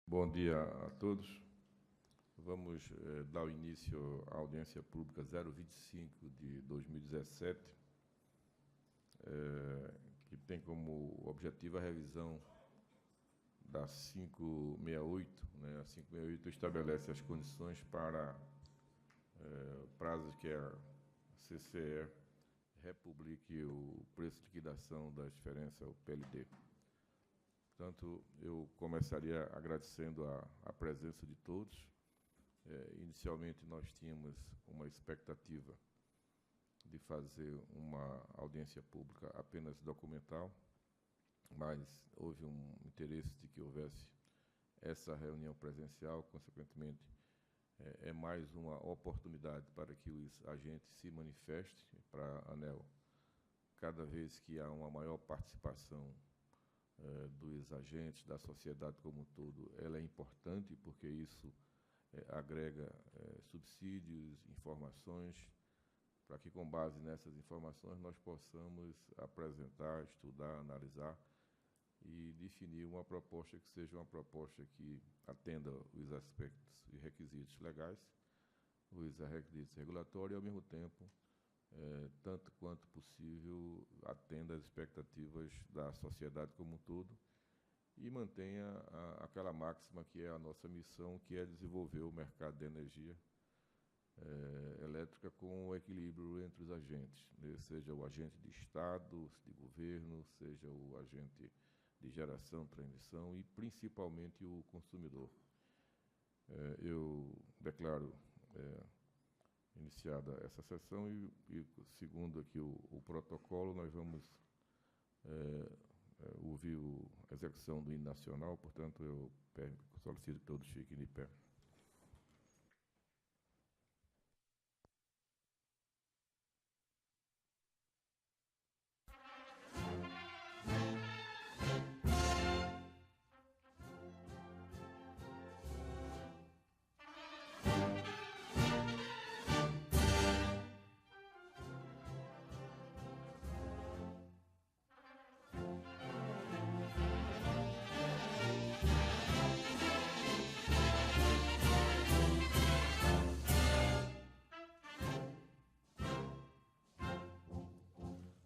Bom dia a todos. Vamos dar o início à audiência pública 025 de 2017, que tem como objetivo a revisão da 568. A 568 estabelece as condições para prazos que a CCE republique o preço de liquidação das diferenças, o PLD. Portanto, eu começaria agradecendo a presença de todos. Inicialmente, nós tínhamos uma expectativa de fazer uma audiência pública apenas documental, mas houve um interesse de que houvesse essa reunião presencial. Consequentemente, é mais uma oportunidade para que os agentes se manifestem para a ANEEL. Cada vez que há uma maior participação dos agentes, da sociedade como um todo, ela é importante, porque isso agrega subsídios, informações, para que, com base nessas informações, nós possamos apresentar, estudar, analisar e definir uma proposta que seja uma proposta que atenda os aspectos e requisitos legais, os requisitos regulatórios, e, ao mesmo tempo, tanto quanto possível, atenda às expectativas da sociedade como um todo e mantenha aquela máxima que é a nossa missão, que é desenvolver o mercado de energia elétrica com o equilíbrio entre os agentes, seja o agente de Estado, de governo, seja o agente de geração, transmissão e, principalmente, o consumidor. Eu declaro iniciada essa sessão e segundo aqui o protocolo, nós vamos ouvir a execução do hino nacional. Portanto, eu solicito que todos fiquem de pé.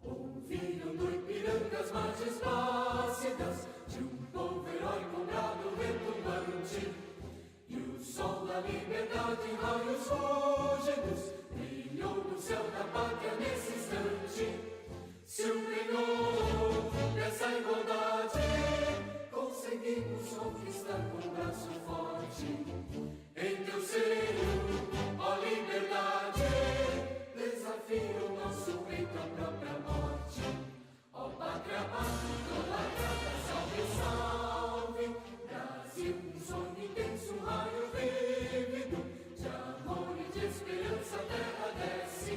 Ouviram no Ipiranga as margens plácidas de um povo heróico, um brado retumbante, e o sol da liberdade em raios fúlgidos brilhou no céu da pátria nesse instante. Se o Senhor dessa igualdade conseguimos conquistar com um braço forte, em teu seio, ó liberdade, desafia o nosso peito à própria morte. Ó pátria amada, idolatrada, salve, salve, Brasil, um sonho intenso, um raio vívido, de amor e de esperança a terra desce,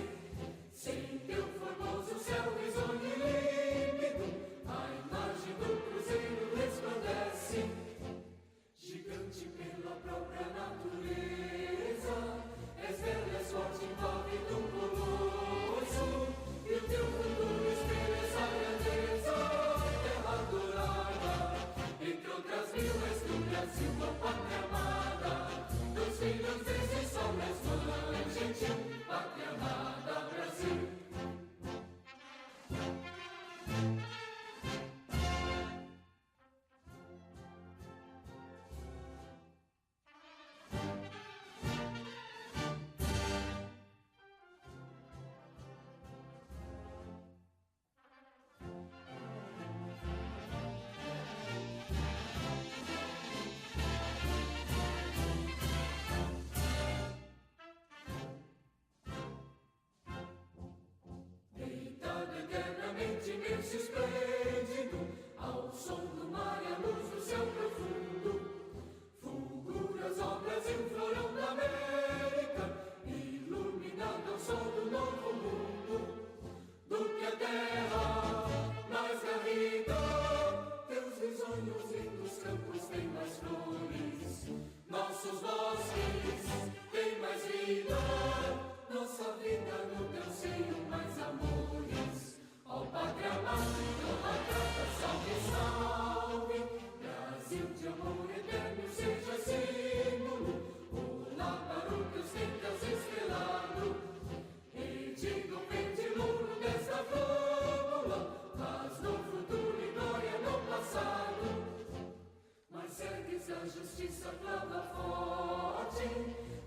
sem teu formoso céu risonho e límpido, a imagem do cruzeiro resplandece, gigante pela própria natureza, és bela, és forte, envolve do colosso, e o teu futuro espelha essa grandeza, terra adorada, entre outras mil és do Brasil, ó pátria amada, dos filhos desse sol, és mãe gentil, pátria amada, Brasil. Deus a justiça clama forte,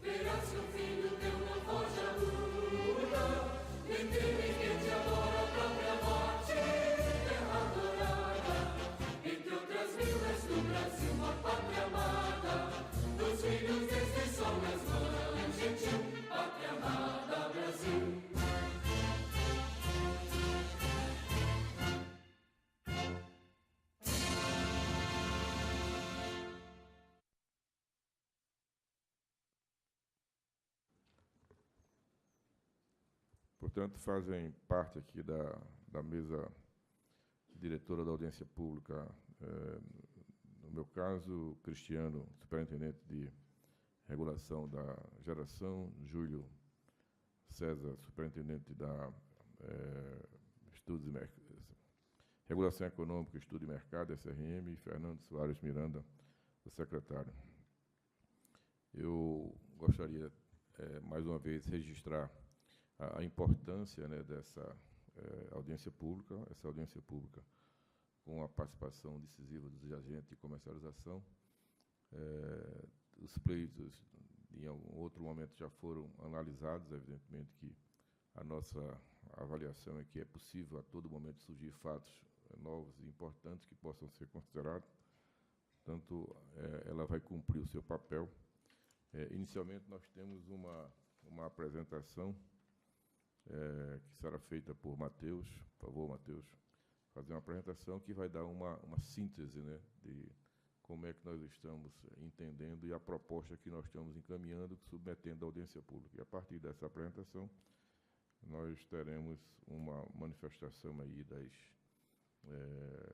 verás que o filho teu não foge à luta, nem teme que te agora a própria morte, terra adorada, entre outras vilas do Brasil, uma pátria amada, dos filhos deste sol nas mãos, gentil, pátria amada, Brasil. Portanto, fazem parte aqui da mesa diretora da audiência pública, no meu caso, Cristiano, superintendente de regulação da geração, Júlio César, superintendente da estudos e regulação econômica, estudo e mercado, SRM, e Fernando Soares Miranda, o secretário. Eu gostaria, mais uma vez, registrar a importância, né, dessa audiência pública, com a participação decisiva dos agentes de comercialização. Os pleitos, em algum outro momento, já foram analisados, evidentemente que a nossa avaliação é que é possível a todo momento surgir fatos novos e importantes que possam ser considerados. Portanto, ela vai cumprir o seu papel. Inicialmente, nós temos uma apresentação que será feita por Matheus. Por favor, Matheus, fazer uma apresentação que vai dar uma síntese, né, de como é que nós estamos entendendo e a proposta que nós estamos encaminhando, submetendo à audiência pública. E, a partir dessa apresentação, nós teremos uma manifestação aí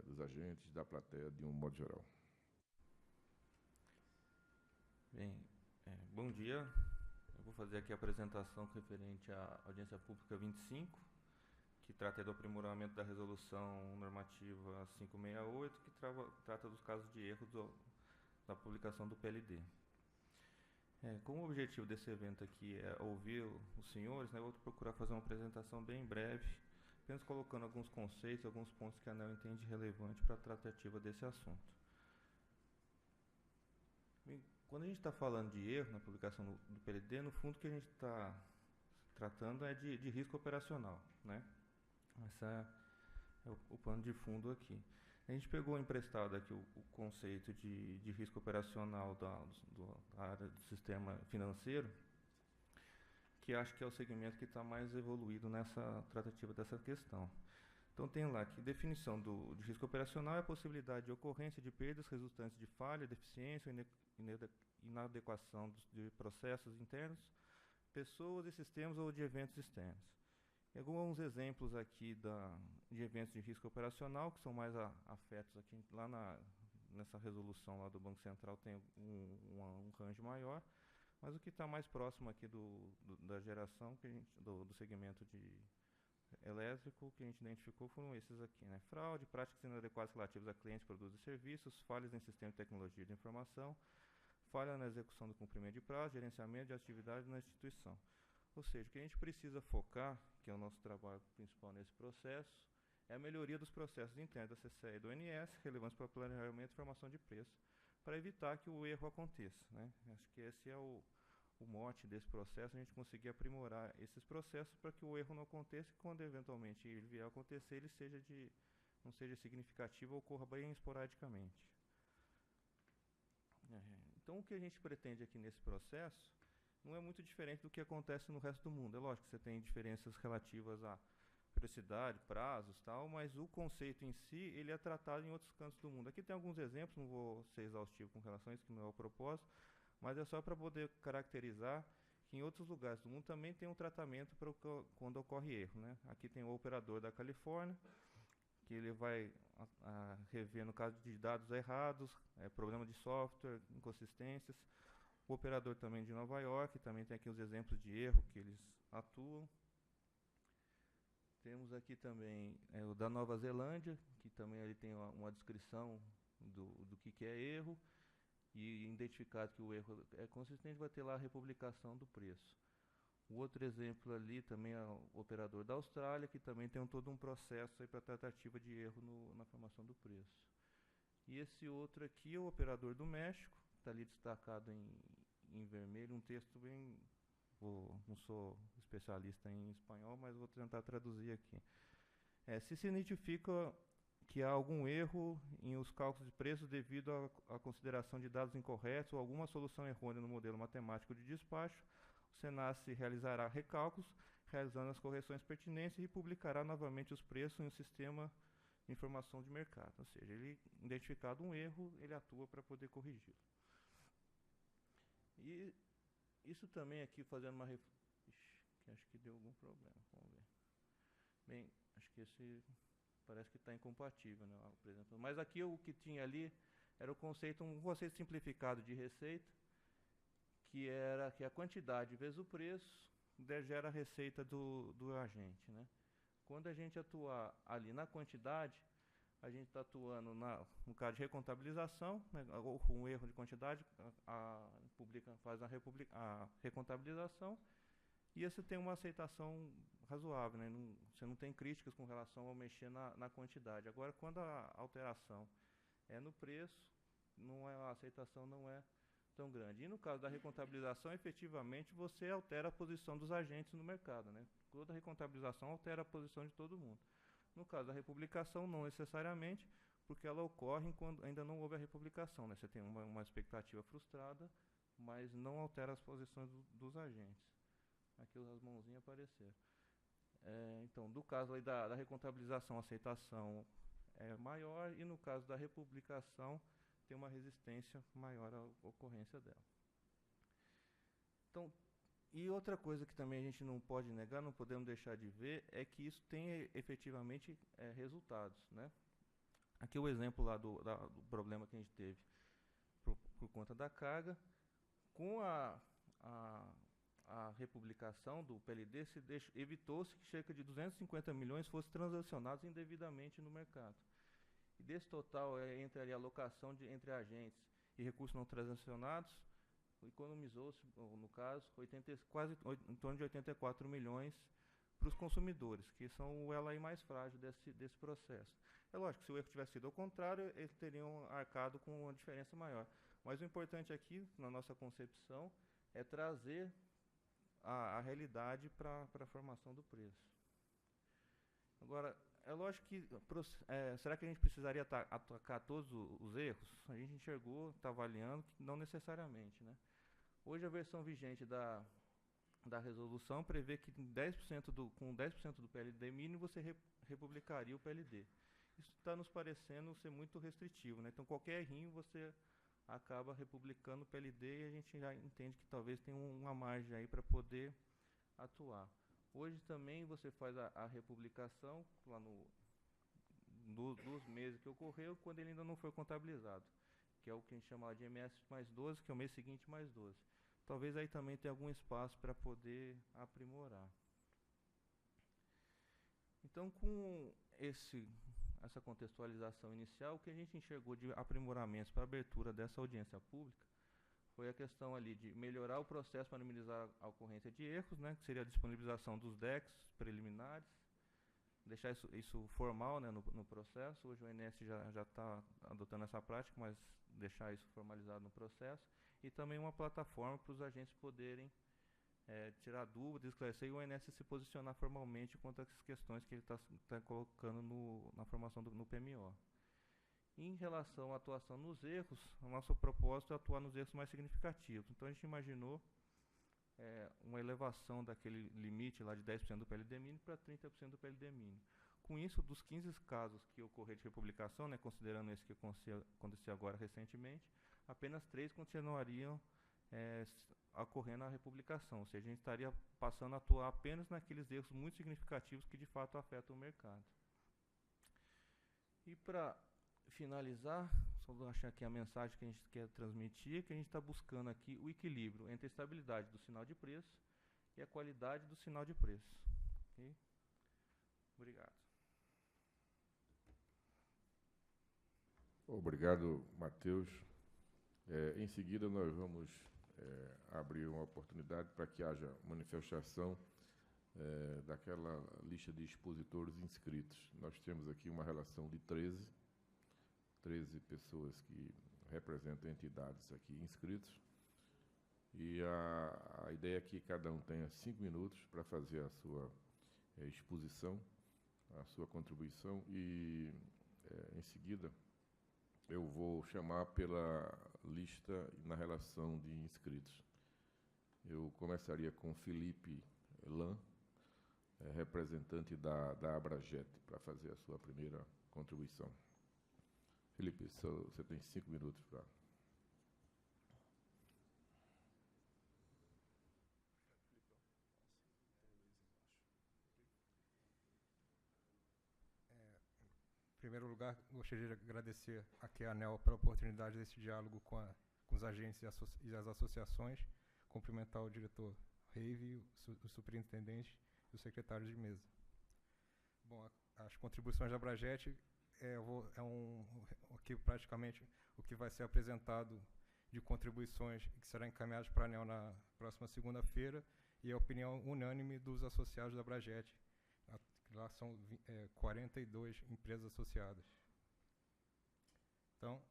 dos agentes, da plateia, de um modo geral. Bem, bom dia. Eu vou fazer aqui a apresentação referente à audiência pública 25, que trata do aprimoramento da resolução normativa 568, que trata dos casos de erro da publicação do PLD. Como o objetivo desse evento aqui é ouvir os senhores, né, eu vou procurar fazer uma apresentação bem breve, apenas colocando alguns conceitos, alguns pontos que a ANEEL entende relevante para a tratativa desse assunto. Bem, quando a gente está falando de erro na publicação do PLD, no fundo o que a gente está tratando é de risco operacional, né? Esse é o pano de fundo aqui. A gente pegou emprestado aqui o conceito de risco operacional da área do sistema financeiro, que acho que é o segmento que está mais evoluído nessa tratativa dessa questão. Então, tem lá que definição de risco operacional é a possibilidade de ocorrência de perdas resultantes de falha, deficiência ou inadequação de processos internos, pessoas e sistemas ou de eventos externos. E alguns exemplos aqui de eventos de risco operacional, que são mais afetos aqui, lá nessa resolução lá do Banco Central tem um range maior, mas o que está mais próximo aqui da geração, do segmento elétrico, que a gente identificou foram esses aqui, né? Fraude, práticas inadequadas relativas a clientes, produtos e serviços, falhas em sistema de tecnologia de informação, falha na execução do cumprimento de prazo, gerenciamento de atividades na instituição. Ou seja, o que a gente precisa focar, que é o nosso trabalho principal nesse processo, é a melhoria dos processos internos da CCE e do ONS, relevantes para o planejamento e formação de preço, para evitar que o erro aconteça, né? Acho que esse é o mote desse processo, a gente conseguir aprimorar esses processos para que o erro não aconteça e quando eventualmente ele vier a acontecer, ele não seja significativo ou ocorra bem esporadicamente. Então, o que a gente pretende aqui nesse processo não é muito diferente do que acontece no resto do mundo. É lógico que você tem diferenças relativas à periodicidade, prazos, tal, mas o conceito em si, ele é tratado em outros cantos do mundo. Aqui tem alguns exemplos, não vou ser exaustivo com relação a isso, que não é o propósito, mas é só para poder caracterizar que em outros lugares do mundo também tem um tratamento para quando ocorre erro, né? Aqui tem o operador da Califórnia, que ele vai rever no caso de dados errados, problema de software, inconsistências. O operador também de Nova York, também tem aqui os exemplos de erro que eles atuam. Temos aqui também o da Nova Zelândia, que também ele tem uma descrição do que é erro, e identificado que o erro é consistente, vai ter lá a republicação do preço. O outro exemplo ali também é o operador da Austrália, que também tem todo um processo para tratativa de erro na formação do preço. E esse outro aqui é o operador do México, está ali destacado em vermelho, um texto bem... não sou especialista em espanhol, mas vou tentar traduzir aqui. Se se identifica que há algum erro em os cálculos de preços devido à consideração de dados incorretos ou alguma solução errônea no modelo matemático de despacho, o SENASSE realizará recálculos, realizando as correções pertinentes e publicará novamente os preços em um sistema de informação de mercado. Ou seja, ele, identificado um erro, ele atua para poder corrigi-lo. E isso também aqui, fazendo uma... que acho que deu algum problema, vamos ver. Bem, acho que esse parece que está incompatível, né, por exemplo. Mas aqui o que tinha ali era um conceito simplificado de receita, que era que a quantidade vezes o preço gera a receita do agente, né? Quando a gente atuar ali na quantidade, a gente está atuando no caso de recontabilização, né, ou com um erro de quantidade, faz a recontabilização, e esse tem uma aceitação razoável, né? Você não tem críticas com relação ao mexer na quantidade. Agora, quando a alteração é no preço, a aceitação não é tão grande. E no caso da recontabilização, efetivamente, você altera a posição dos agentes no mercado, né? Toda recontabilização altera a posição de todo mundo. No caso da republicação, não necessariamente, porque ela ocorre quando ainda não houve a republicação, né? Você tem uma expectativa frustrada, mas não altera as posições dos agentes. Aqui as mãozinhas apareceram. Então, do caso aí da recontabilização, a aceitação é maior, e no caso da republicação, tem uma resistência maior à ocorrência dela. Então, e outra coisa que também a gente não pode negar, não podemos deixar de ver, é que isso tem efetivamente resultados, né? Aqui o exemplo lá do problema que a gente teve por conta da carga. Com a republicação do PLD, evitou-se que cerca de 250 milhões fossem transacionados indevidamente no mercado. E desse total, entre a alocação entre agentes e recursos não transacionados, economizou-se, no caso, quase em torno de 84 milhões para os consumidores, que são o elo aí mais frágil desse processo. É lógico que se o erro tivesse sido ao contrário, eles teriam arcado com uma diferença maior. Mas o importante aqui, na nossa concepção, é trazer a realidade para a formação do preço. Agora, é lógico que... será que a gente precisaria atacar todos os erros? A gente enxergou, está avaliando, que não necessariamente, né? Hoje a versão vigente da resolução prevê que com 10% do PLD mínimo você republicaria o PLD. Isso está nos parecendo ser muito restritivo, né? Então qualquer errinho você acaba republicando o PLD, e a gente já entende que talvez tenha uma margem aí para poder atuar. Hoje também você faz a republicação lá dos meses que ocorreu, quando ele ainda não foi contabilizado, que é o que a gente chama de MS mais 12, que é o mês seguinte mais 12. Talvez aí também tenha algum espaço para poder aprimorar. Então, com essa contextualização inicial, o que a gente enxergou de aprimoramentos para a abertura dessa audiência pública foi a questão ali de melhorar o processo para minimizar a ocorrência de erros, né, que seria a disponibilização dos DECs preliminares, deixar isso formal, né, no processo. Hoje o ONS já está adotando essa prática, mas deixar isso formalizado no processo, e também uma plataforma para os agentes poderem tirar dúvidas, esclarecer, e o ONS se posicionar formalmente quanto a essas questões que ele está colocando na formação no PMO. Em relação à atuação nos erros, o nosso propósito é atuar nos erros mais significativos. Então a gente imaginou uma elevação daquele limite lá de 10% do PLD mínimo para 30% do PLD mínimo. Com isso, dos 15 casos que ocorreram de republicação, né, considerando esse que aconteceu agora recentemente, apenas 3 continuariam ocorrendo a republicação, ou seja, a gente estaria passando a atuar apenas naqueles erros muito significativos que de fato afetam o mercado. E para finalizar, só vou achar aqui a mensagem que a gente quer transmitir, que a gente está buscando aqui o equilíbrio entre a estabilidade do sinal de preço e a qualidade do sinal de preço. Okay? Obrigado. Obrigado, Matheus. Em seguida, nós vamos abrir uma oportunidade para que haja manifestação daquela lista de expositores inscritos. Nós temos aqui uma relação de 13 pessoas que representam entidades aqui inscritos. E a ideia é que cada um tenha 5 minutos para fazer a sua exposição, a sua contribuição, e em seguida eu vou chamar pela lista na relação de inscritos. Eu começaria com Felipe Lan, representante da Abrajet, para fazer a sua primeira contribuição. Felipe, você tem 5 minutos para... Em primeiro lugar, gostaria de agradecer aqui à ANEEL pela oportunidade desse diálogo com os agentes e as associações, cumprimentar o diretor Reive, o superintendente e o secretário de mesa. Bom, as contribuições da Abrajet aqui praticamente o que vai ser apresentado de contribuições que será encaminhado para a ANEEL na próxima segunda-feira, e a opinião unânime dos associados da Abrajet. Lá são 42 empresas associadas. Então,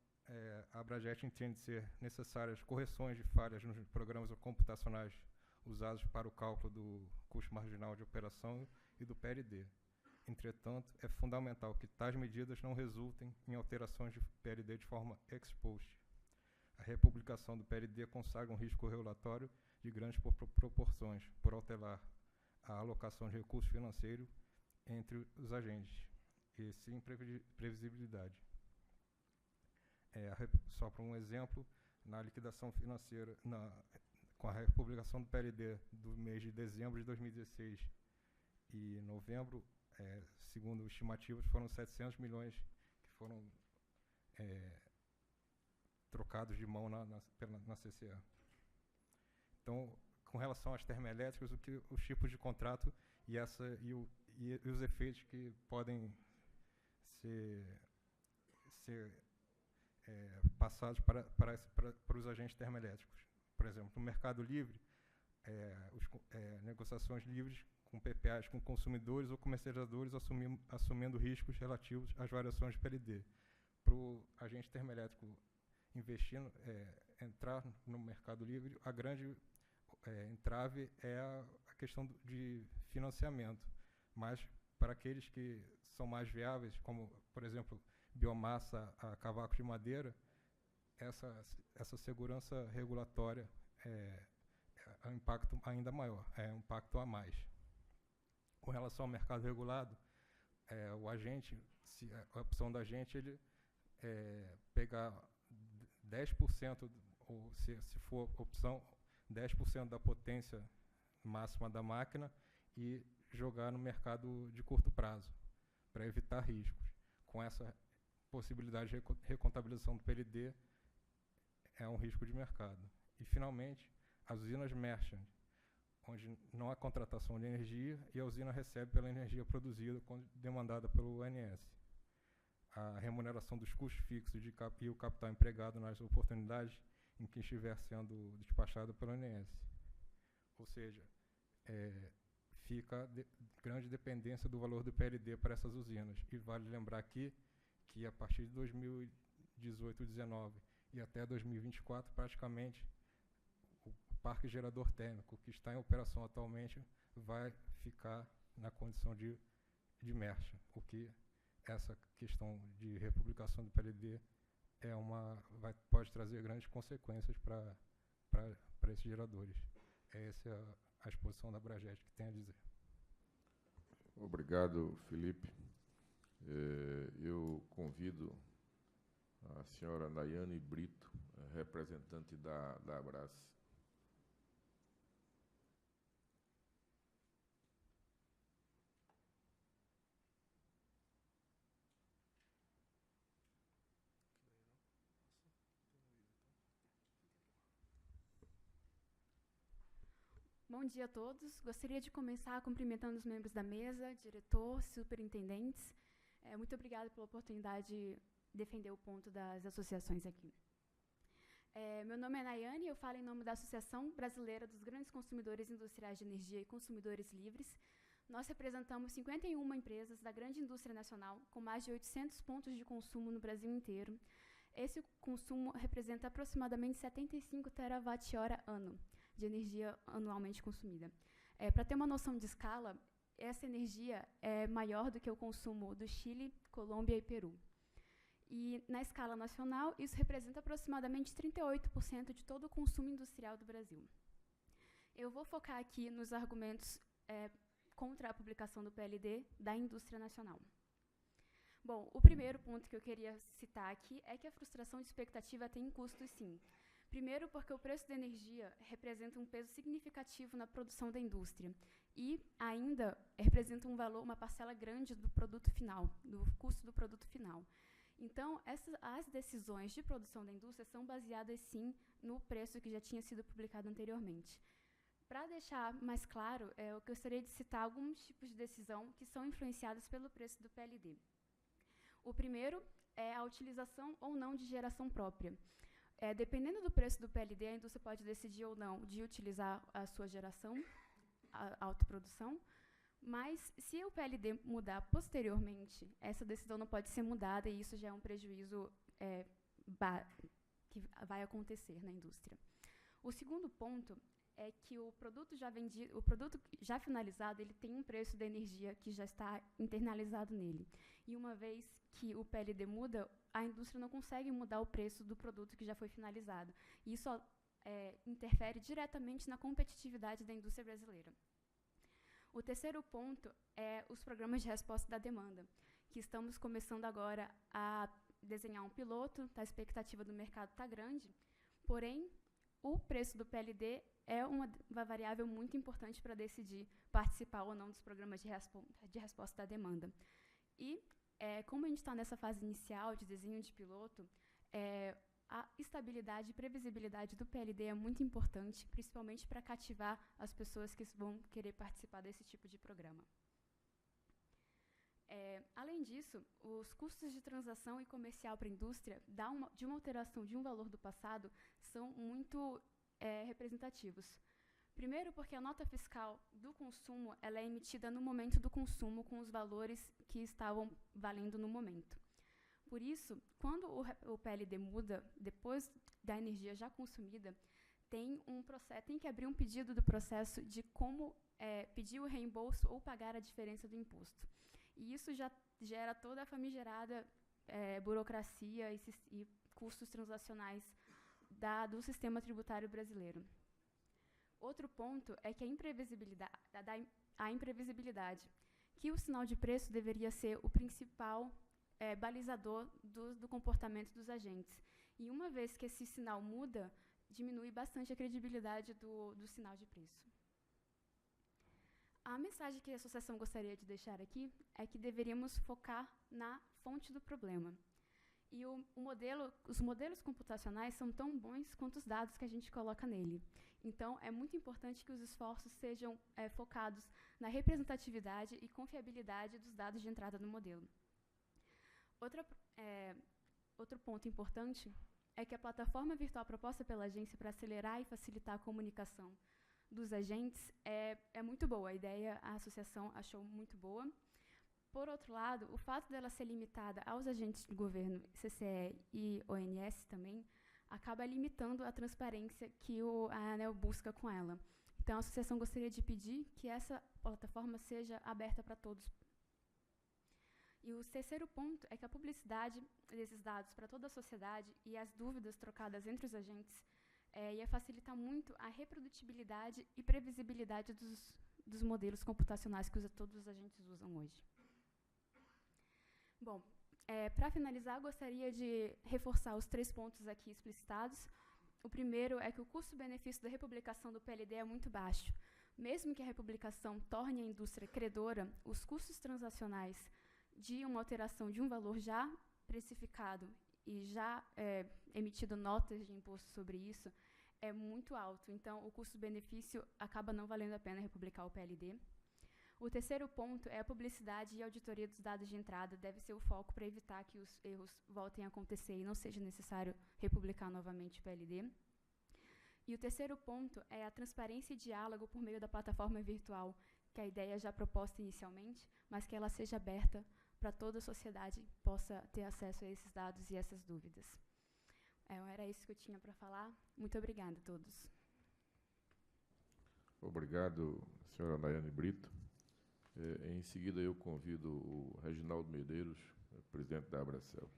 a Abrajet entende ser necessárias correções de falhas nos programas computacionais usados para o cálculo do custo marginal de operação e do PLD. Entretanto, é fundamental que tais medidas não resultem em alterações de PLD de forma ex post. A republicação do PLD consagra um risco regulatório de grandes proporções por alterar a alocação de recursos financeiros entre os agentes, e sim previsibilidade. Só para um exemplo, na liquidação financeira, com a republicação do PLD do mês de dezembro de 2016 e novembro, segundo estimativas, foram 700 milhões que foram trocados de mão na CCA. Então, com relação às termoelétricas, os tipos de contrato e os efeitos que podem ser passados para os agentes termoelétricos. Por exemplo, no mercado livre, negociações livres com PPAs com consumidores ou comercializadores assumindo riscos relativos às variações de PLD. Para o agente termoelétrico investindo, entrar no mercado livre, a grande entrave é a questão de financiamento. Mas, para aqueles que são mais viáveis, como, por exemplo, biomassa a cavaco de madeira, essa segurança regulatória é um impacto ainda maior, é um impacto a mais. Com relação ao mercado regulado, o agente, a opção da agente, ele pegar 10%, ou se for opção, 10% da potência máxima da máquina e jogar no mercado de curto prazo, para evitar riscos. Com essa possibilidade de recontabilização do PLD, é um risco de mercado. E, finalmente, as usinas merchant, onde não há contratação de energia e a usina recebe pela energia produzida quando demandada pelo ONS. A remuneração dos custos fixos e o capital empregado nas oportunidades em que estiver sendo despachado pelo ONS. Ou seja, fica grande dependência do valor do PLD para essas usinas. E vale lembrar aqui que a partir de 2018, 2019 e até 2024, praticamente, o parque gerador térmico que está em operação atualmente vai ficar na condição de merchant, o que essa questão de republicação do PLD pode trazer grandes consequências para esses geradores. Essa é a exposição da Abrajet que tem a dizer. Obrigado, Felipe. Eu convido a senhora Nayane Brito, representante da Abras. Bom dia a todos. Gostaria de começar cumprimentando os membros da mesa, diretor, superintendentes. Muito obrigada pela oportunidade de defender o ponto das associações aqui. Meu nome é Nayane e eu falo em nome da Associação Brasileira dos Grandes Consumidores Industriais de Energia e Consumidores Livres. Nós representamos 51 empresas da grande indústria nacional, com mais de 800 pontos de consumo no Brasil inteiro. esse consumo representa aproximadamente 75 terawatt-hora ano de energia anualmente consumida. Para ter uma noção de escala, essa energia é maior do que o consumo do Chile, Colômbia e Peru. E, na escala nacional, isso representa aproximadamente 38% de todo o consumo industrial do Brasil. Eu vou focar aqui nos argumentos contra a publicação do PLD da indústria nacional. Bom, o primeiro ponto que eu queria citar aqui é que a frustração de expectativa tem custos, sim. Primeiro, porque o preço da energia representa um peso significativo na produção da indústria e ainda representa um valor, uma parcela grande do produto final, do custo do produto final. Então, as decisões de produção da indústria são baseadas, sim, no preço que já tinha sido publicado anteriormente. Para deixar mais claro, eu gostaria de citar alguns tipos de decisão que são influenciadas pelo preço do PLD. O primeiro é a utilização ou não de geração própria. Dependendo do preço do PLD, a indústria pode decidir ou não de utilizar a sua geração, a autoprodução, mas se o PLD mudar posteriormente, essa decisão não pode ser mudada e isso já é um prejuízo que vai acontecer na indústria. O segundo ponto é que o produto já finalizado, ele tem um preço da energia que já está internalizado nele. E uma vez que o PLD muda, a indústria não consegue mudar o preço do produto que já foi finalizado. E isso interfere diretamente na competitividade da indústria brasileira. O terceiro ponto é os programas de resposta da demanda, que estamos começando agora a desenhar um piloto, a expectativa do mercado está grande, porém, o preço do PLD é uma variável muito importante para decidir participar ou não dos programas de resposta da demanda. E, como a gente está nessa fase inicial de desenho de piloto, a estabilidade e previsibilidade do PLD é muito importante, principalmente para cativar as pessoas que vão querer participar desse tipo de programa. Além disso, os custos de transação e comercial para a indústria de uma alteração de um valor do passado são muito representativos. Primeiro, porque a nota fiscal do consumo ela é emitida no momento do consumo com os valores que estavam valendo no momento. Por isso, quando o PLD muda, depois da energia já consumida, tem que abrir um pedido do processo de como pedir o reembolso ou pagar a diferença do imposto. E isso já gera toda a famigerada burocracia e custos transacionais do sistema tributário brasileiro. Outro ponto é que a imprevisibilidade, que o sinal de preço deveria ser o principal balizador do comportamento dos agentes. E uma vez que esse sinal muda, diminui bastante a credibilidade do sinal de preço. A mensagem que a associação gostaria de deixar aqui é que deveríamos focar na fonte do problema. E os modelos computacionais são tão bons quanto os dados que a gente coloca nele. Então, é muito importante que os esforços sejam focados na representatividade e confiabilidade dos dados de entrada no modelo. Outro ponto importante é que a plataforma virtual proposta pela agência para acelerar e facilitar a comunicação dos agentes é muito boa. A ideia, a associação achou muito boa. Por outro lado, o fato dela ser limitada aos agentes do governo, CCE e ONS também, acaba limitando a transparência que a ANEEL busca com ela. Então, a associação gostaria de pedir que essa plataforma seja aberta para todos. E o terceiro ponto é que a publicidade desses dados para toda a sociedade e as dúvidas trocadas entre os agentes ia facilitar muito a reprodutibilidade e previsibilidade dos modelos computacionais que todos os agentes usam hoje. Bom, para finalizar, gostaria de reforçar os 3 pontos aqui explicitados. O primeiro é que o custo-benefício da republicação do PLD é muito baixo. Mesmo que a republicação torne a indústria credora, os custos transacionais de uma alteração de um valor já precificado e já emitido notas de imposto sobre isso é muito alto. Então, o custo-benefício acaba não valendo a pena republicar o PLD. O terceiro ponto é a publicidade e auditoria dos dados de entrada deve ser o foco para evitar que os erros voltem a acontecer e não seja necessário republicar novamente o PLD. E o terceiro ponto é a transparência e diálogo por meio da plataforma virtual, que a ideia já proposta inicialmente, mas que ela seja aberta para toda a sociedade possa ter acesso a esses dados e essas dúvidas. Era isso que eu tinha para falar. Muito obrigada a todos. Obrigado, senhora Nayane Brito. Em seguida, eu convido o Reginaldo Medeiros, presidente da Abracel.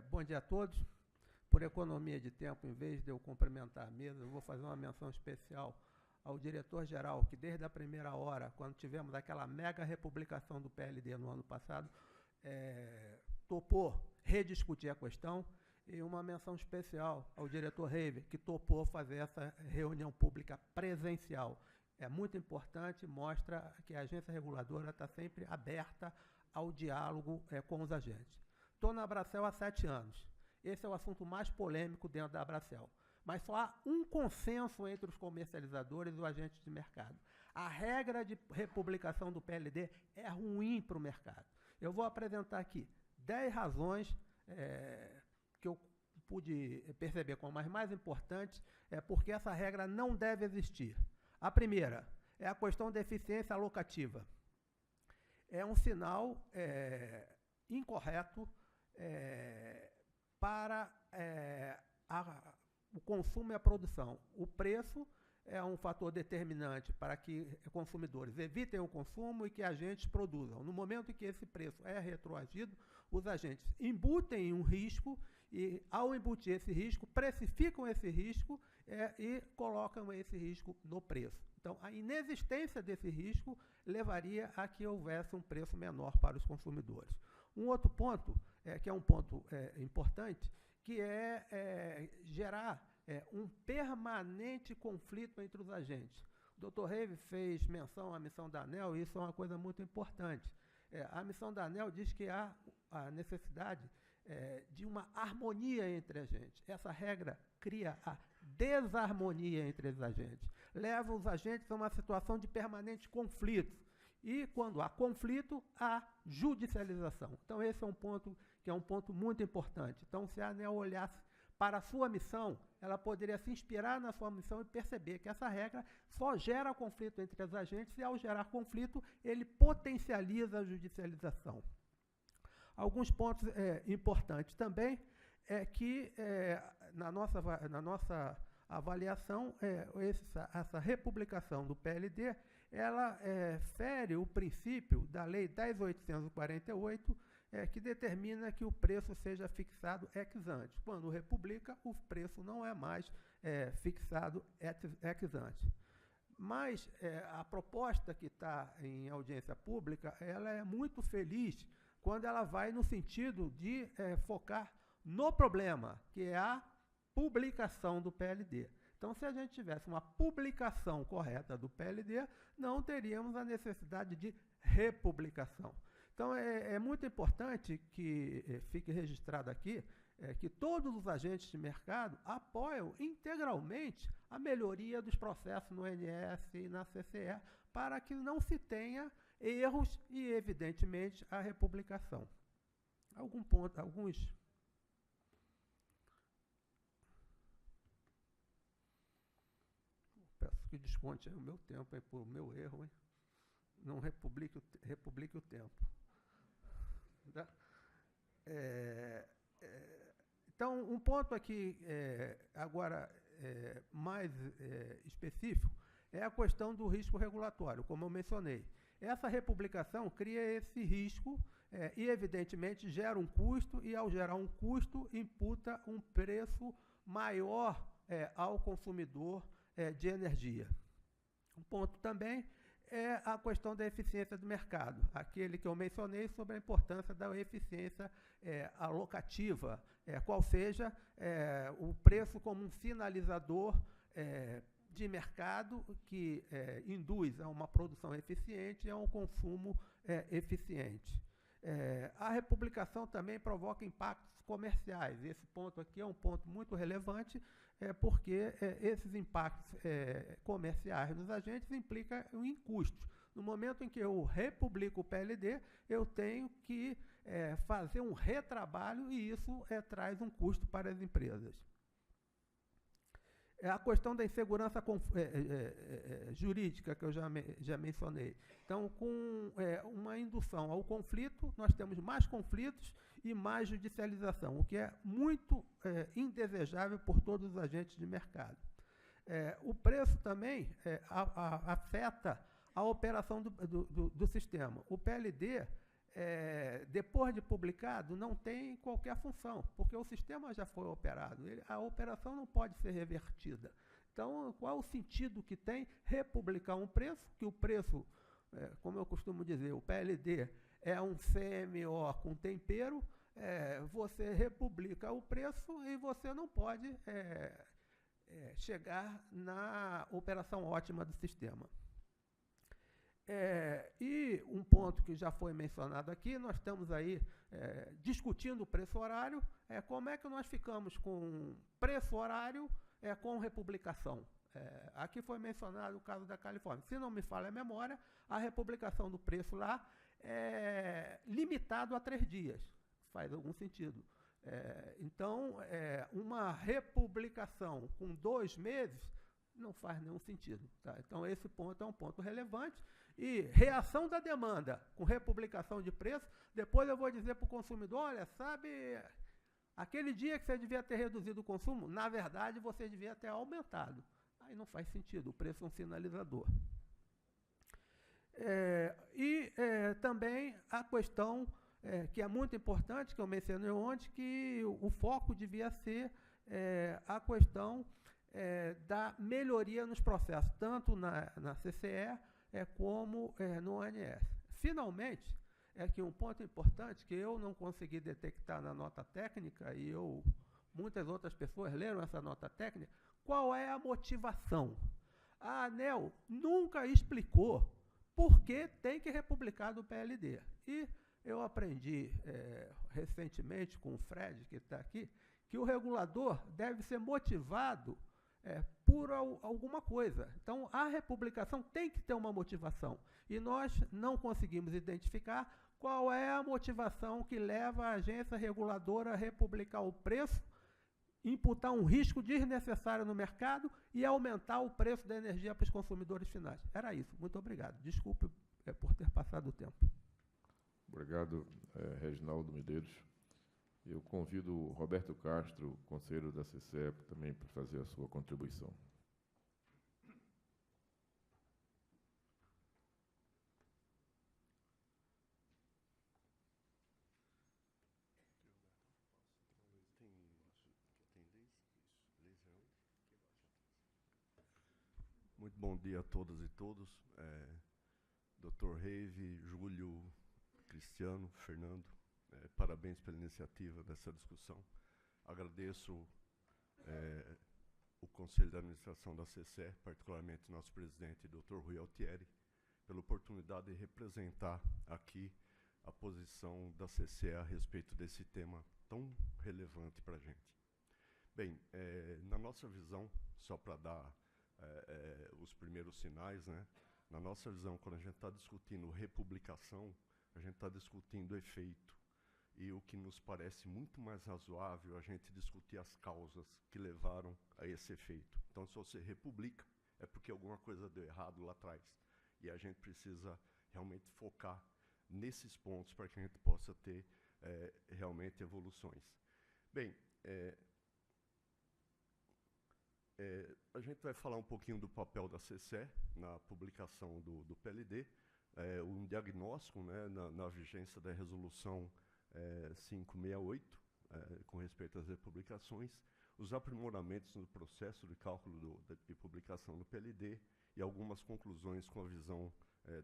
Bom dia a todos. Por economia de tempo, em vez de eu cumprimentar a mesa, eu vou fazer uma menção especial ao diretor-geral, que desde a primeira hora, quando tivemos aquela mega republicação do PLD no ano passado, topou rediscutir a questão, e uma menção especial ao diretor Reive, que topou fazer essa reunião pública presencial. É muito importante, mostra que a agência reguladora está sempre aberta ao diálogo com os agentes. Estou na Abracel há 7 anos. Esse é o assunto mais polêmico dentro da Abracel. Mas só há um consenso entre os comercializadores e os agentes de mercado. A regra de republicação do PLD é ruim para o mercado. Eu vou apresentar aqui 10 razões que eu pude perceber como as mais importantes, porque essa regra não deve existir. A primeira é a questão da eficiência alocativa. É um sinal incorreto para o consumo e a produção. O preço é um fator determinante para que consumidores evitem o consumo e que agentes produzam. No momento em que esse preço é retroagido, os agentes embutem um risco e, ao embutir esse risco, precificam esse risco e colocam esse risco no preço. Então, a inexistência desse risco levaria a que houvesse um preço menor para os consumidores. Um outro ponto, que é um ponto importante, que é gerar um permanente conflito entre os agentes. O Dr. Reive fez menção à missão da ANEEL, e isso é uma coisa muito importante. A missão da ANEEL diz que há a necessidade de uma harmonia entre agentes. Essa regra cria a desarmonia entre os agentes, leva os agentes a uma situação de permanente conflito. E, quando há conflito, há judicialização. Então, esse é um ponto que é um ponto muito importante. Então, se a ANEEL olhasse para a sua missão, ela poderia se inspirar na sua missão e perceber que essa regra só gera conflito entre os agentes e, ao gerar conflito, ele potencializa a judicialização. Alguns pontos importantes também é que, na nossa avaliação, essa republicação do PLD, ela fere o princípio da Lei 10.848, que determina que o preço seja fixado ex ante. Quando republica, o preço não é mais fixado ex ante. Mas a proposta que está em audiência pública, ela é muito feliz quando ela vai no sentido de focar no problema, que é a publicação do PLD. Então, se a gente tivesse uma publicação correta do PLD, não teríamos a necessidade de republicação. Então, é muito importante que fique registrado aqui que todos os agentes de mercado apoiam integralmente a melhoria dos processos no ONS e na CCE, para que não se tenha erros e, evidentemente, a republicação. Alguns... Peço que desconte o meu tempo aí por meu erro, hein? Não republique o tempo. Tá? Então, um ponto aqui, agora, mais específico, é a questão do risco regulatório, como eu mencionei. Essa republicação cria esse risco e, evidentemente, gera um custo, e, ao gerar um custo, imputa um preço maior ao consumidor de energia. Um ponto também é a questão da eficiência do mercado, aquele que eu mencionei sobre a importância da eficiência alocativa, qual seja o preço como um sinalizador de mercado que induz a uma produção eficiente e a um consumo eficiente. A republicação também provoca impactos comerciais. Esse ponto aqui é um ponto muito relevante, porque esses impactos comerciais nos agentes implicam em custos. No momento em que eu republico o PLD, eu tenho que fazer um retrabalho e isso traz um custo para as empresas. A questão da insegurança jurídica, que eu já mencionei. Então, com uma indução ao conflito, nós temos mais conflitos e mais judicialização, o que é muito indesejável por todos os agentes de mercado. O preço também afeta a operação do sistema. O PLD, depois de publicado, não tem qualquer função, porque o sistema já foi operado. A operação não pode ser revertida. Então, qual o sentido que tem republicar um preço, que o preço, como eu costumo dizer, o PLD é um CMO com tempero, você republica o preço e você não pode chegar na operação ótima do sistema. E um ponto que já foi mencionado aqui, nós estamos aí discutindo o preço horário, como é que nós ficamos com preço horário com republicação. Aqui foi mencionado o caso da Califórnia. Se não me falha a memória, a republicação do preço lá é limitado a 3 dias. Faz algum sentido. Então, uma republicação com 2 meses não faz nenhum sentido. Tá? Então, esse ponto é um ponto relevante. E reação da demanda com republicação de preço, depois eu vou dizer para o consumidor, olha, sabe, aquele dia que você devia ter reduzido o consumo, na verdade, você devia ter aumentado. Aí não faz sentido, o preço é um sinalizador. Também a questão que é muito importante, que eu mencionei ontem, que o foco devia ser a questão da melhoria nos processos, tanto na CCE como no ANS. Finalmente, que um ponto importante que eu não consegui detectar na nota técnica, e muitas outras pessoas leram essa nota técnica, qual é a motivação? A ANEEL nunca explicou por que tem que republicar do PLD. E eu aprendi recentemente com o Fred, que está aqui, que o regulador deve ser motivado por alguma coisa. Então, a republicação tem que ter uma motivação. E nós não conseguimos identificar qual é a motivação que leva a agência reguladora a republicar o preço, imputar um risco desnecessário no mercado e aumentar o preço da energia para os consumidores finais. Era isso. Muito obrigado. Desculpe por ter passado o tempo. Obrigado, Reginaldo Medeiros. Eu convido o Roberto Castro, conselheiro da CCE, também para fazer a sua contribuição. Muito bom dia a todas e todos. Dr. Reive, Júlio, Cristiano, Fernando, parabéns pela iniciativa dessa discussão. Agradeço o Conselho de Administração da CCE, particularmente nosso presidente, Dr. Rui Altieri, pela oportunidade de representar aqui a posição da CCE a respeito desse tema tão relevante para a gente. Bem, na nossa visão, só para dar os primeiros sinais, né? Na nossa visão, quando a gente está discutindo republicação, a gente está discutindo efeito. E o que nos parece muito mais razoável é a gente discutir as causas que levaram a esse efeito. Então, se você republica, é porque alguma coisa deu errado lá atrás. E a gente precisa realmente focar nesses pontos para que a gente possa ter realmente evoluções. Bem, a gente vai falar um pouquinho do papel da CCE na publicação do PLD, um diagnóstico, né, na vigência da resolução 568, com respeito às republicações, os aprimoramentos no processo de cálculo de publicação do PLD e algumas conclusões com a visão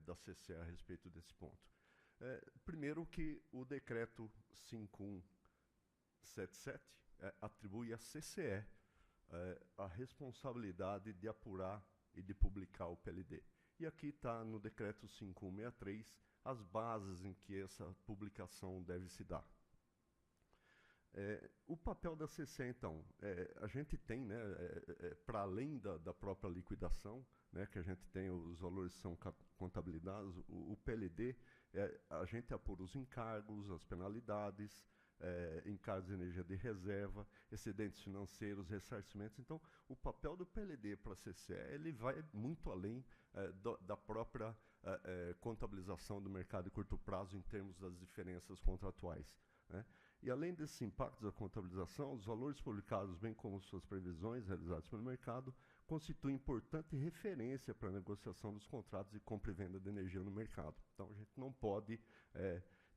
da CCE a respeito desse ponto. Primeiro que o decreto 5177 atribui à CCE a responsabilidade de apurar e de publicar o PLD. E aqui está no decreto 5163 as bases em que essa publicação deve se dar. O papel da CCE, então, a gente tem, né, para além da própria liquidação, né, que a gente tem os valores que são contabilizados, o PLD, a gente apura os encargos, as penalidades, encargos de energia de reserva, excedentes financeiros, ressarcimentos. Então, o papel do PLD para a CCE, ele vai muito além da própria contabilização do mercado de curto prazo em termos das diferenças contratuais, né? E além desses impactos da contabilização, os valores publicados, bem como suas previsões realizadas pelo mercado, constituem importante referência para a negociação dos contratos de compra e venda de energia no mercado. Então, a gente não pode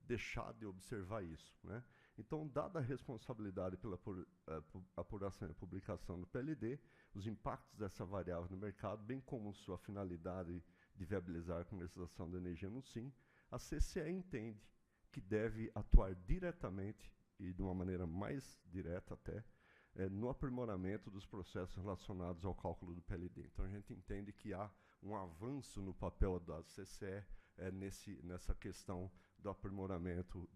deixar de observar isso, né? Então, dada a responsabilidade pela apuração e publicação do PLD, os impactos dessa variável no mercado, bem como sua finalidade de viabilizar a comercialização da energia no SIM, a CCE entende que deve atuar diretamente e de uma maneira mais direta até, no aprimoramento dos processos relacionados ao cálculo do PLD. Então, a gente entende que há um avanço no papel da CCE nessa questão do aprimoramento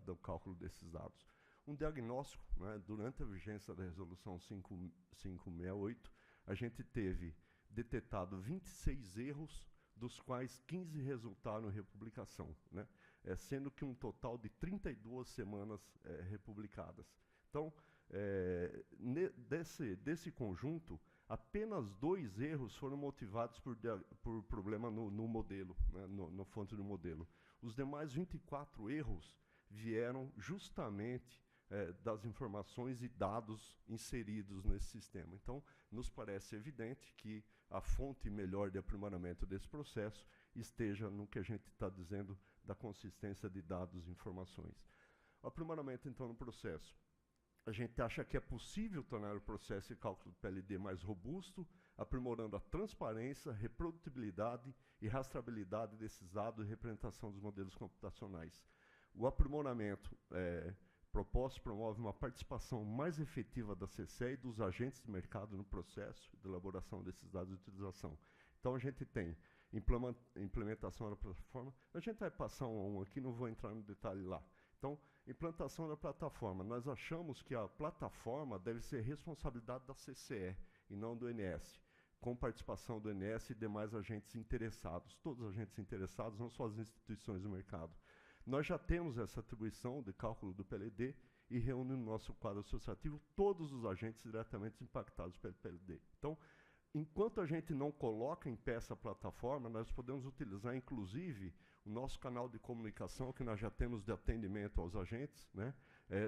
do cálculo desses dados. Um diagnóstico, né, durante a vigência da Resolução 5568, a gente teve detectado 26 erros, dos quais 15 resultaram em republicação, né? Sendo que um total de 32 semanas republicadas. Então, desse conjunto, apenas 2 erros foram motivados por problema no modelo, né, no fonte do modelo. Os demais 24 erros vieram justamente das informações e dados inseridos nesse sistema. Então, nos parece evidente que a fonte melhor de aprimoramento desse processo esteja no que a gente está dizendo da consistência de dados e informações. O aprimoramento, então, no processo. A gente acha que é possível tornar o processo de cálculo do PLD mais robusto, aprimorando a transparência, reprodutibilidade e rastreabilidade desses dados e representação dos modelos computacionais. O aprimoramento proposto promove uma participação mais efetiva da CCE e dos agentes de mercado no processo de elaboração desses dados de utilização. Então, a gente tem implementação da plataforma. A gente vai passar um a um aqui, não vou entrar no detalhe lá. Então, implantação da plataforma. Nós achamos que a plataforma deve ser responsabilidade da CCE e não do ONS, com participação do ONS e demais agentes interessados. Todos os agentes interessados, não só as instituições do mercado. Nós já temos essa atribuição de cálculo do PLD e reúne no nosso quadro associativo todos os agentes diretamente impactados pelo PLD. Então, enquanto a gente não coloca em pé essa plataforma, nós podemos utilizar, inclusive, o nosso canal de comunicação, que nós já temos de atendimento aos agentes, né,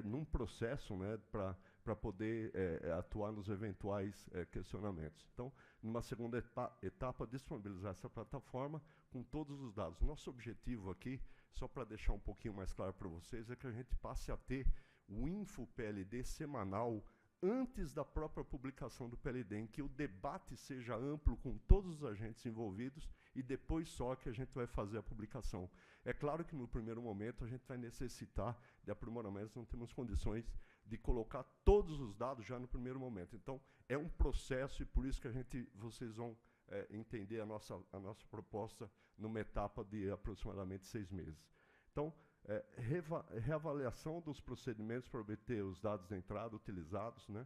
num processo, né, para poder atuar nos eventuais questionamentos. Então, numa segunda etapa, disponibilizar essa plataforma com todos os dados. Nosso objetivo aqui, só para deixar um pouquinho mais claro para vocês, é que a gente passe a ter o InfoPLD semanal antes da própria publicação do PLD, em que o debate seja amplo com todos os agentes envolvidos e depois só que a gente vai fazer a publicação. É claro que no primeiro momento a gente vai necessitar de aprimoramentos, não temos condições de colocar todos os dados já no primeiro momento. Então, é um processo e por isso que vocês vão entender a nossa proposta numa etapa de aproximadamente 6 meses. Então, reavaliação dos procedimentos para obter os dados de entrada utilizados, né?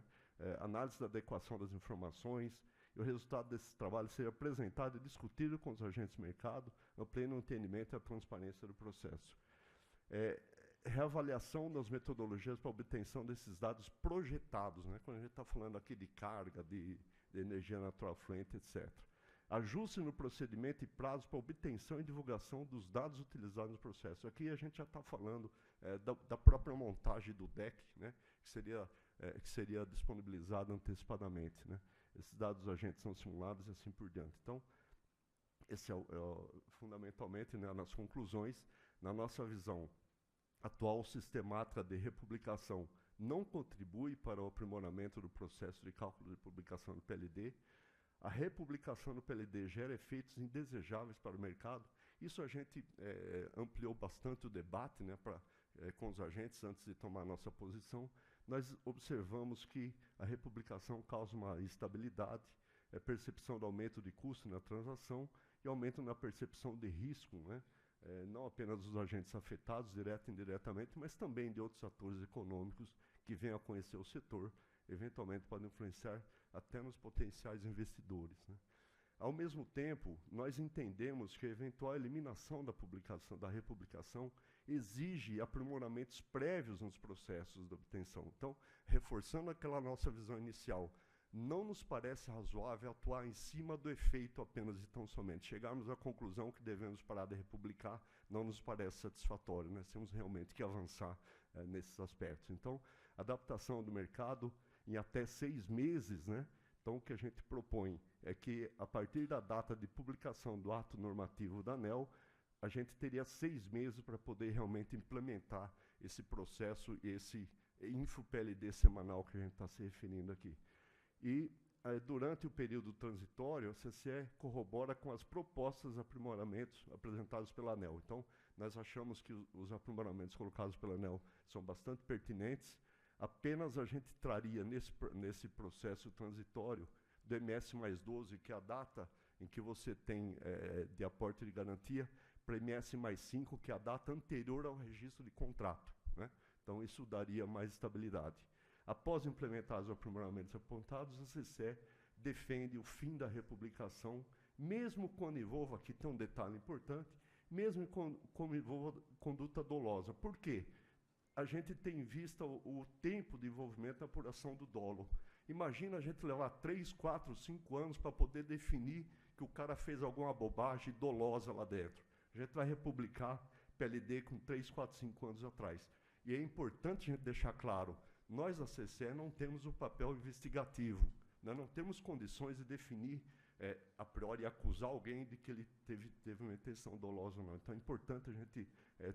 Análise da adequação das informações, e o resultado desse trabalho ser apresentado e discutido com os agentes do mercado, ampliando o entendimento e a transparência do processo. Reavaliação das metodologias para obtenção desses dados projetados, né? Quando a gente está falando aqui de carga, de energia natural fluente, etc. Ajuste no procedimento e prazo para obtenção e divulgação dos dados utilizados no processo. Aqui a gente já está falando da própria montagem do DEC, né, que seria disponibilizado antecipadamente, né. Esses dados dos agentes são simulados e assim por diante. Então, esse fundamentalmente, né, nas conclusões, na nossa visão, a atual sistemática de republicação não contribui para o aprimoramento do processo de cálculo de publicação do PLD. A republicação do PLD gera efeitos indesejáveis para o mercado. Isso a gente ampliou bastante o debate, né, com os agentes antes de tomar nossa posição. Nós observamos que a republicação causa uma instabilidade, percepção do aumento de custo na transação e aumento na percepção de risco, né, não apenas dos agentes afetados, direto e indiretamente, mas também de outros atores econômicos que venham a conhecer o setor, eventualmente podem influenciar até nos potenciais investidores, né? Ao mesmo tempo, nós entendemos que a eventual eliminação da publicação, da republicação, exige aprimoramentos prévios nos processos de obtenção. Então, reforçando aquela nossa visão inicial, não nos parece razoável atuar em cima do efeito apenas e tão somente. Chegarmos à conclusão que devemos parar de republicar não nos parece satisfatório. Nós temos realmente que avançar nesses aspectos. Então, adaptação do mercado em até 6 meses, né? Então, o que a gente propõe é que, a partir da data de publicação do ato normativo da ANEEL, a gente teria 6 meses para poder realmente implementar esse processo e esse InfoPLD semanal que a gente está se referindo aqui. E, durante o período transitório, a CCE corrobora com as propostas de aprimoramentos apresentados pela ANEEL. Então, nós achamos que os aprimoramentos colocados pela ANEEL são bastante pertinentes. Apenas a gente traria nesse processo transitório do MS+12, que é a data em que você tem de aporte de garantia, para MS+5, que é a data anterior ao registro de contrato, né? Então, isso daria mais estabilidade. Após implementar os aprimoramentos apontados, a CCE defende o fim da republicação, mesmo quando envolva, aqui tem um detalhe importante, mesmo quando envolva conduta dolosa. Por quê? A gente tem em vista o tempo de envolvimento na apuração do dolo. Imagina a gente levar 3, 4, 5 anos para poder definir que o cara fez alguma bobagem dolosa lá dentro. A gente vai republicar PLD com 3, 4, 5 anos atrás. E é importante a gente deixar claro, nós da CCE não temos o papel investigativo, nós não temos condições de definir a priori acusar alguém de que ele teve uma intenção dolosa ou não. Então é importante a gente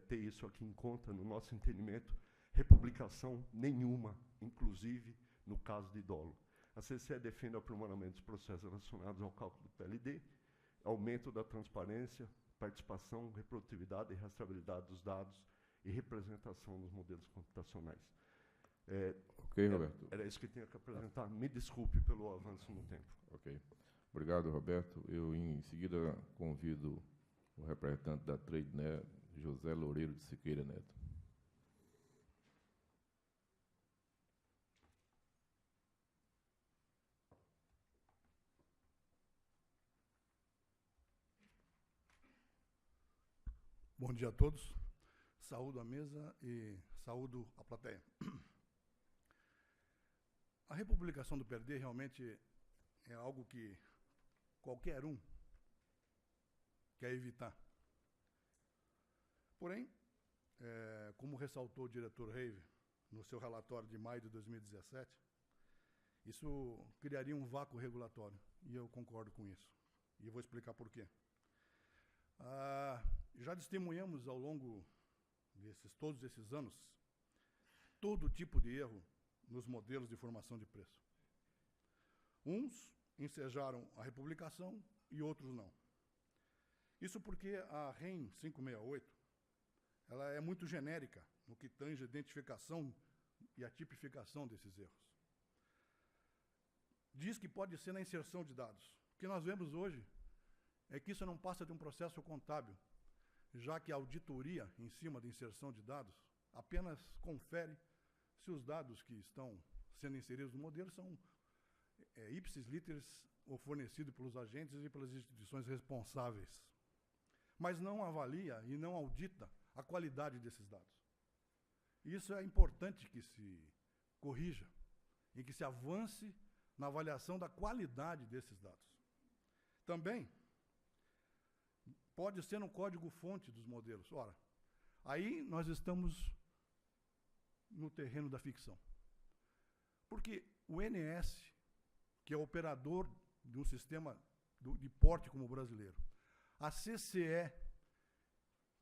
ter isso aqui em conta no nosso entendimento. Republicação nenhuma, inclusive no caso de dolo. A CCE defende o aprimoramento dos processos relacionados ao cálculo do PLD, aumento da transparência, participação, reprodutividade e rastreabilidade dos dados e representação dos modelos computacionais. Ok, Roberto. Era isso que eu tinha que apresentar. Me desculpe pelo avanço no tempo. Ok. Obrigado, Roberto. Eu, em seguida, convido o representante da TradeNet, José Loureiro de Siqueira Neto. Bom dia a todos. Saúdo a mesa e saúdo a plateia. A republicação do PLD realmente é algo que qualquer um quer evitar. Porém, como ressaltou o diretor Reive no seu relatório de maio de 2017, isso criaria um vácuo regulatório, e eu concordo com isso. E eu vou explicar por quê. Já testemunhamos ao longo todos esses anos todo tipo de erro nos modelos de formação de preço. Uns ensejaram a republicação e outros não. Isso porque a REN 568 ela é muito genérica no que tange a identificação e a tipificação desses erros. Diz que pode ser na inserção de dados. O que nós vemos hoje é que isso não passa de um processo contábil, já que a auditoria em cima da inserção de dados apenas confere se os dados que estão sendo inseridos no modelo são ipsis literis ou fornecidos pelos agentes e pelas instituições responsáveis, mas não avalia e não audita a qualidade desses dados. Isso é importante que se corrija e que se avance na avaliação da qualidade desses dados. Também pode ser no código-fonte dos modelos. Ora, aí nós estamos no terreno da ficção. Porque o NS, que é o operador de um sistema de porte como o brasileiro, a CCE,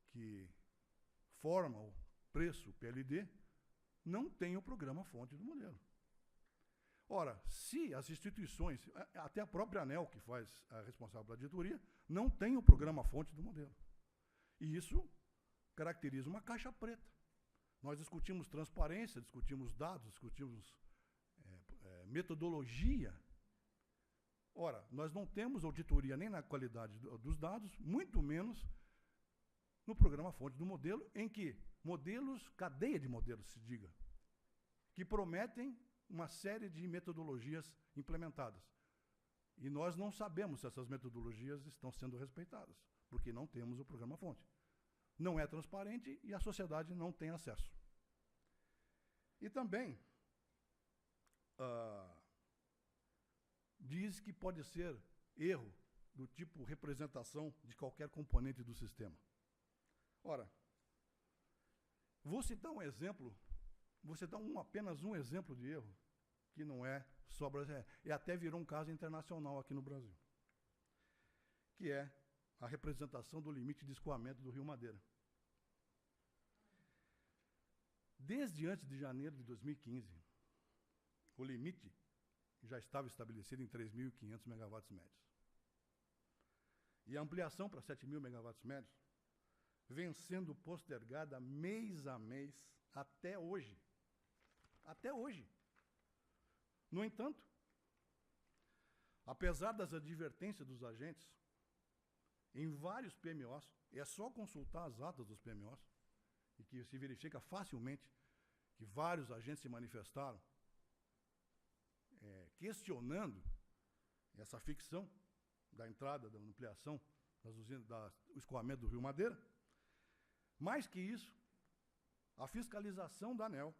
que forma o preço, o PLD, não tem o programa-fonte do modelo. Ora, se as instituições, até a própria ANEEL, que faz a responsável pela auditoria, não tem o programa-fonte do modelo. E isso caracteriza uma caixa preta. Nós discutimos transparência, discutimos dados, discutimos metodologia. Ora, nós não temos auditoria nem na qualidade dos dados, muito menos no programa-fonte do modelo, em que modelos, cadeia de modelos, se diga, que prometem uma série de metodologias implementadas. E nós não sabemos se essas metodologias estão sendo respeitadas, porque não temos o programa-fonte. Não é transparente e a sociedade não tem acesso. E também diz que pode ser erro do tipo representação de qualquer componente do sistema. Ora, vou citar um exemplo, apenas um exemplo de erro, que não é só brasileiro, e até virou um caso internacional aqui no Brasil, que é a representação do limite de escoamento do Rio Madeira. Desde antes de janeiro de 2015, o limite já estava estabelecido em 3.500 megawatts médios. E a ampliação para 7.000 megawatts médios vem sendo postergada mês a mês até hoje. Até hoje. No entanto, apesar das advertências dos agentes, em vários PMOs, é só consultar as atas dos PMOs, e que se verifica facilmente que vários agentes se manifestaram questionando essa ficção da entrada, da ampliação das usinas, do escoamento do Rio Madeira. Mais que isso, a fiscalização da ANEEL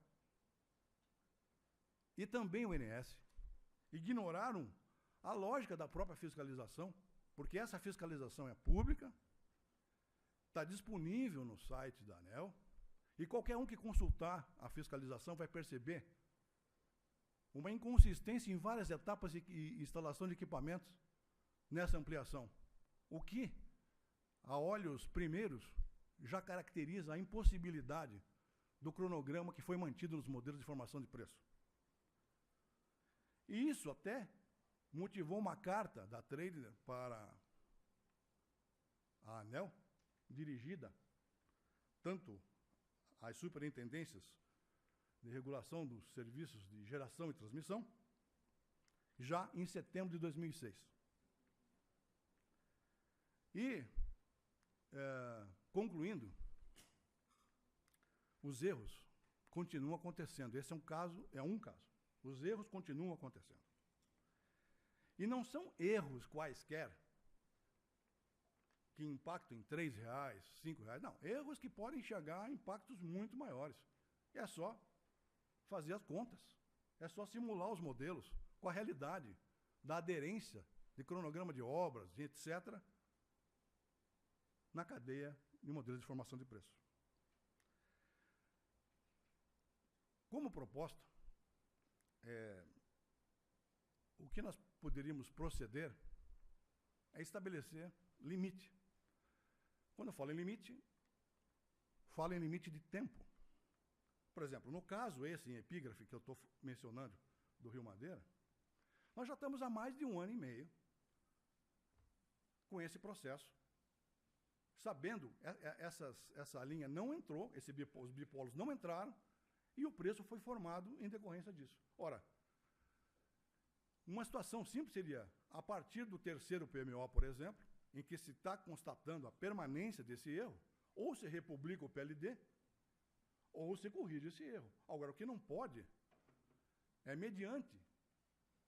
e também o INS ignoraram a lógica da própria fiscalização, porque essa fiscalização é pública, está disponível no site da ANEEL, e qualquer um que consultar a fiscalização vai perceber uma inconsistência em várias etapas de instalação de equipamentos nessa ampliação, o que, a olhos primeiros, já caracteriza a impossibilidade do cronograma que foi mantido nos modelos de formação de preço. E isso até motivou uma carta da Trader para a ANEEL, dirigida tanto às superintendências de regulação dos serviços de geração e transmissão, já em setembro de 2006. E, concluindo, os erros continuam acontecendo. Esse é um caso. Os erros continuam acontecendo. E não são erros quaisquer que impactam em R$ 3, R$ 5, não. Erros que podem chegar a impactos muito maiores. É só fazer as contas. É só simular os modelos com a realidade da aderência de cronograma de obras e etc. na cadeia de modelos de formação de preço. Como proposta, o que nós poderíamos proceder é estabelecer limite. Quando eu falo em limite, falo em limite de tempo. Por exemplo, no caso esse em epígrafe que eu estou mencionando do Rio Madeira, nós já estamos há mais de 1 ano e meio com esse processo, sabendo essa linha não entrou, os bipolos não entraram, e o preço foi formado em decorrência disso. Ora, uma situação simples seria, a partir do 3º PMO, por exemplo, em que se está constatando a permanência desse erro, ou se republica o PLD, ou se corrige esse erro. Agora, o que não pode é, mediante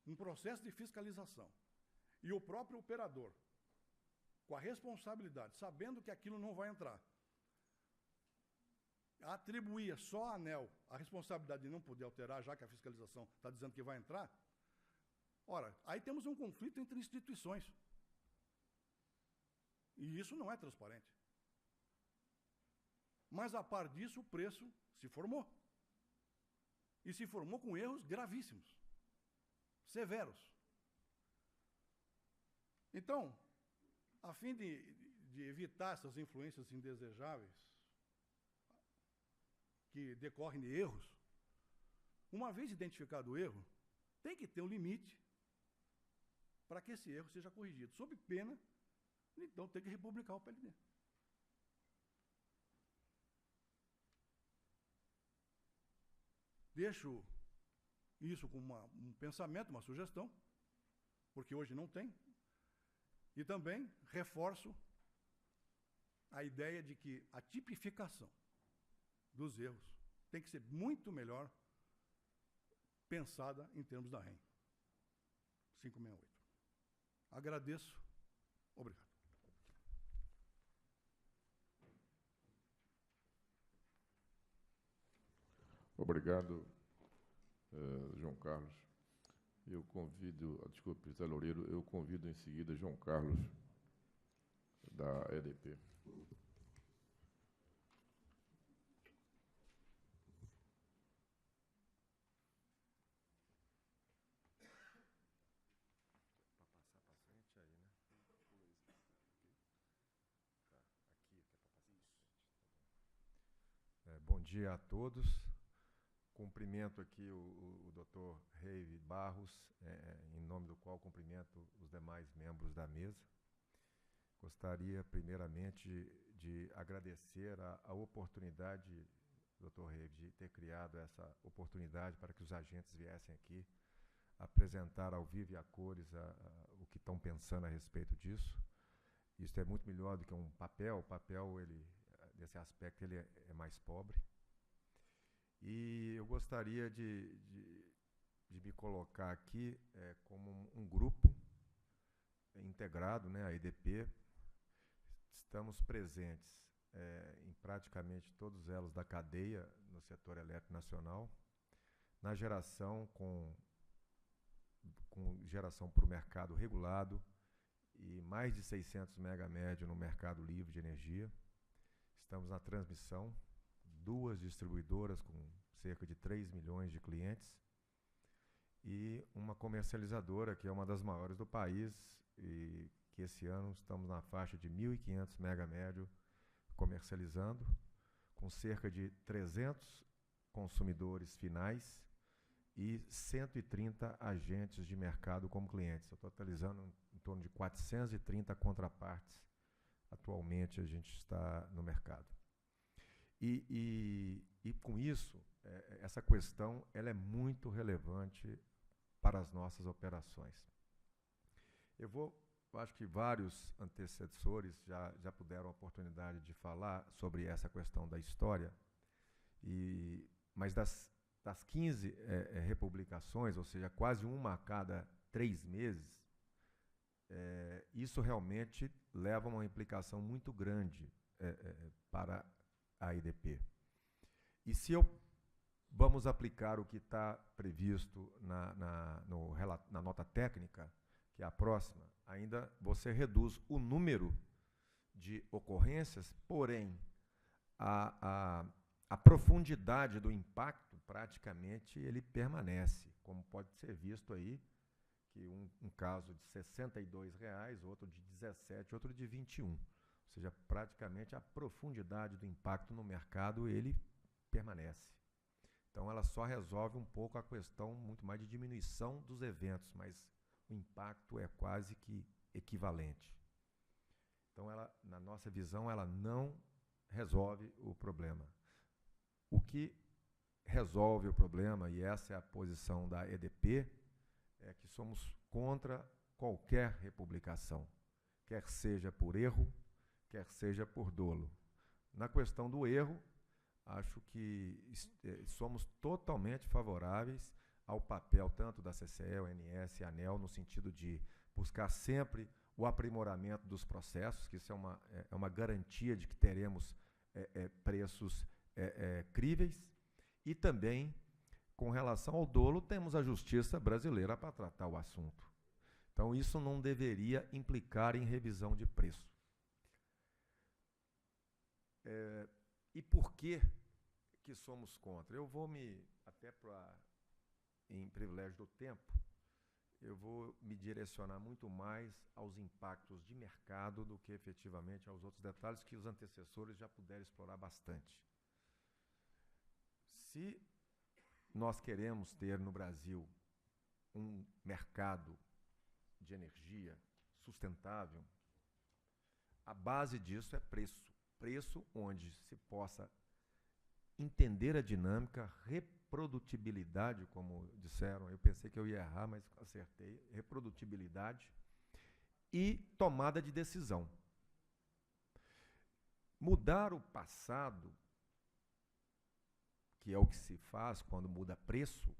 um processo de fiscalização, e o próprio operador, com a responsabilidade, sabendo que aquilo não vai entrar, atribuir só à ANEEL a responsabilidade de não poder alterar, já que a fiscalização está dizendo que vai entrar. Ora, aí temos um conflito entre instituições. E isso não é transparente. Mas, a par disso, o preço se formou. E se formou com erros gravíssimos, severos. Então, a fim de evitar essas influências indesejáveis que decorrem de erros, uma vez identificado o erro, tem que ter um limite para que esse erro seja corrigido, sob pena, então, ter que republicar o PLD. Deixo isso como um pensamento, uma sugestão, porque hoje não tem, e também reforço a ideia de que a tipificação dos erros tem que ser muito melhor pensada em termos da REN 568. Agradeço. Obrigado. Obrigado, João Carlos. Eu convido, desculpe, presidente Loureiro, eu convido em seguida João Carlos, da EDP. Bom dia a todos. Cumprimento aqui o Dr. Reive Barros, em nome do qual cumprimento os demais membros da mesa. Gostaria, primeiramente, de agradecer a oportunidade, Dr. Reive, de ter criado essa oportunidade para que os agentes viessem aqui apresentar ao vivo e a cores o que estão pensando a respeito disso. Isso é muito melhor do que um papel. O papel, nesse aspecto, ele é mais pobre. E eu gostaria de me colocar aqui como um grupo integrado, né, a EDP. Estamos presentes em praticamente todos os elos da cadeia no setor elétrico nacional, na geração com geração para o mercado regulado e mais de 600 mega médio no mercado livre de energia. Estamos na transmissão, 2 distribuidoras com cerca de 3 milhões de clientes e uma comercializadora que é uma das maiores do país e que esse ano estamos na faixa de 1.500 mega médio comercializando, com cerca de 300 consumidores finais e 130 agentes de mercado como clientes, totalizando em torno de 430 contrapartes. Atualmente a gente está no mercado. E com isso, essa questão ela é muito relevante para as nossas operações. Eu acho que vários antecessores já puderam a oportunidade de falar sobre essa questão da história, mas das 15 republicações, ou seja, quase uma a cada 3 meses, isso realmente leva a uma implicação muito grande para a EDP. E se vamos aplicar o que está previsto na nota técnica, que é a próxima, ainda você reduz o número de ocorrências, porém a profundidade do impacto praticamente ele permanece, como pode ser visto aí, que um caso de R$ 62, outro de 17, outro de 21. Ou seja, praticamente a profundidade do impacto no mercado ele permanece. Então ela só resolve um pouco a questão muito mais de diminuição dos eventos, mas o impacto é quase que equivalente. Então ela, na nossa visão, ela não resolve o problema. O que resolve o problema, e essa é a posição da EDP, é que somos contra qualquer republicação, quer seja por erro, quer seja por dolo. Na questão do erro, acho que somos totalmente favoráveis ao papel tanto da CCE, ONS e ANEEL, no sentido de buscar sempre o aprimoramento dos processos, que isso é uma garantia de que teremos preços críveis, e também, com relação ao dolo, temos a justiça brasileira para tratar o assunto. Então, isso não deveria implicar em revisão de preço. E por que somos contra? Eu vou até em privilégio do tempo, eu vou me direcionar muito mais aos impactos de mercado do que efetivamente aos outros detalhes que os antecessores já puderam explorar bastante. Se nós queremos ter no Brasil um mercado de energia sustentável, a base disso é preço. Preço onde se possa entender a dinâmica, reprodutibilidade, como disseram, eu pensei que eu ia errar, mas acertei, reprodutibilidade e tomada de decisão. Mudar o passado, que é o que se faz quando muda preço,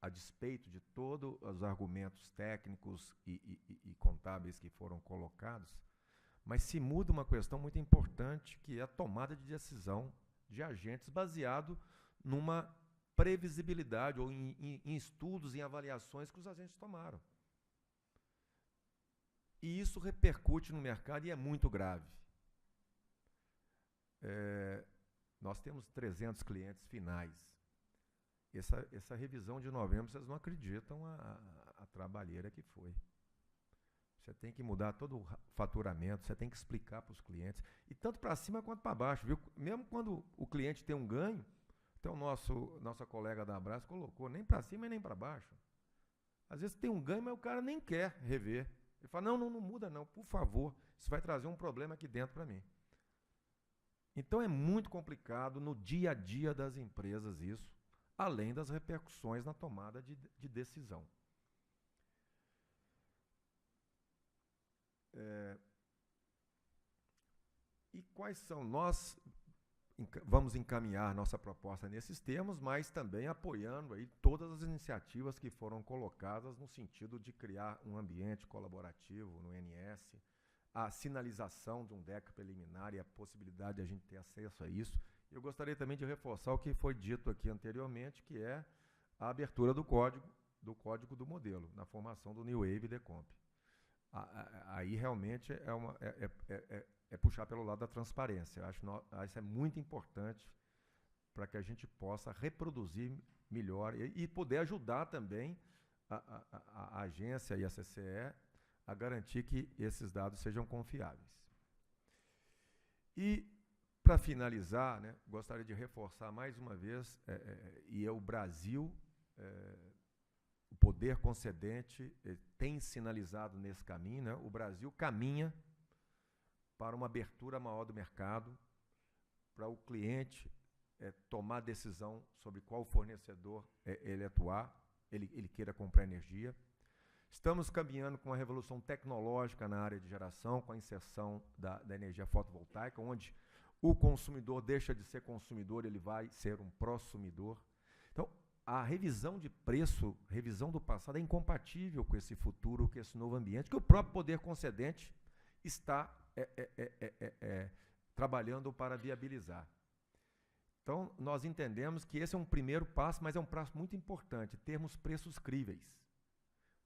a despeito de todos os argumentos técnicos e contábeis que foram colocados, mas se muda uma questão muito importante, que é a tomada de decisão de agentes baseado numa previsibilidade ou em estudos, em avaliações que os agentes tomaram. E isso repercute no mercado e é muito grave. Nós temos 300 clientes finais. Essa revisão de novembro, vocês não acreditam a trabalheira que foi. Você tem que mudar todo o faturamento, você tem que explicar para os clientes, e tanto para cima quanto para baixo, viu? Mesmo quando o cliente tem um ganho, então nossa colega da Abraço colocou, nem para cima e nem para baixo. Às vezes tem um ganho, mas o cara nem quer rever. Ele fala, não muda não, por favor, isso vai trazer um problema aqui dentro para mim. Então é muito complicado no dia a dia das empresas isso, além das repercussões na tomada de decisão. E quais são? Nós vamos encaminhar nossa proposta nesses termos, mas também apoiando aí todas as iniciativas que foram colocadas no sentido de criar um ambiente colaborativo no INS, a sinalização de um DEC preliminar e a possibilidade de a gente ter acesso a isso. Eu gostaria também de reforçar o que foi dito aqui anteriormente, que é a abertura do código do modelo, na formação do New Wave Decomp. Aí realmente é puxar pelo lado da transparência. Eu acho que isso é muito importante para que a gente possa reproduzir melhor e poder ajudar também a agência e a CCE a garantir que esses dados sejam confiáveis. E, para finalizar, né, gostaria de reforçar mais uma vez, o Brasil, o poder concedente tem sinalizado nesse caminho, né? O Brasil caminha para uma abertura maior do mercado, para o cliente tomar decisão sobre qual fornecedor ele atuar, ele queira comprar energia. Estamos caminhando com uma revolução tecnológica na área de geração, com a inserção da energia fotovoltaica, onde o consumidor deixa de ser consumidor, ele vai ser um prosumidor. Então, a revisão de preço, revisão do passado, é incompatível com esse futuro, com esse novo ambiente, que o próprio poder concedente está trabalhando para viabilizar. Então, nós entendemos que esse é um primeiro passo, mas é um passo muito importante, termos preços críveis,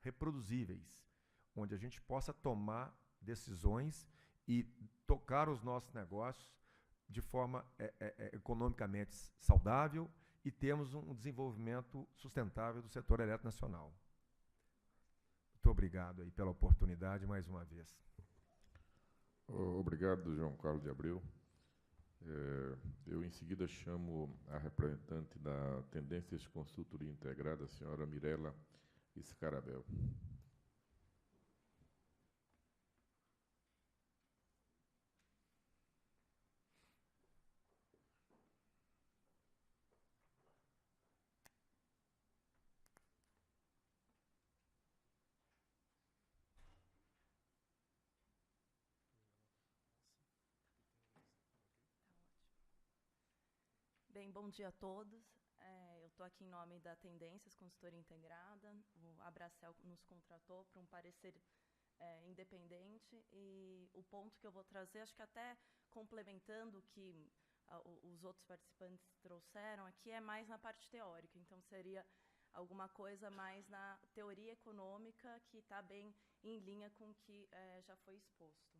reproduzíveis, onde a gente possa tomar decisões e tocar os nossos negócios de forma economicamente saudável e termos um desenvolvimento sustentável do setor elétrico nacional. Muito obrigado aí pela oportunidade mais uma vez. Obrigado, João Carlos de Abreu. Eu, em seguida, chamo a representante da Tendências de Consultoria Integrada, a senhora Mirela Scarabel. Bem, bom dia a todos. Eu estou aqui em nome da Tendências Consultoria Integrada. O Abracel nos contratou para um parecer independente e o ponto que eu vou trazer, acho que até complementando o que os outros participantes trouxeram aqui, é mais na parte teórica. Então, seria alguma coisa mais na teoria econômica que está bem em linha com o que já foi exposto.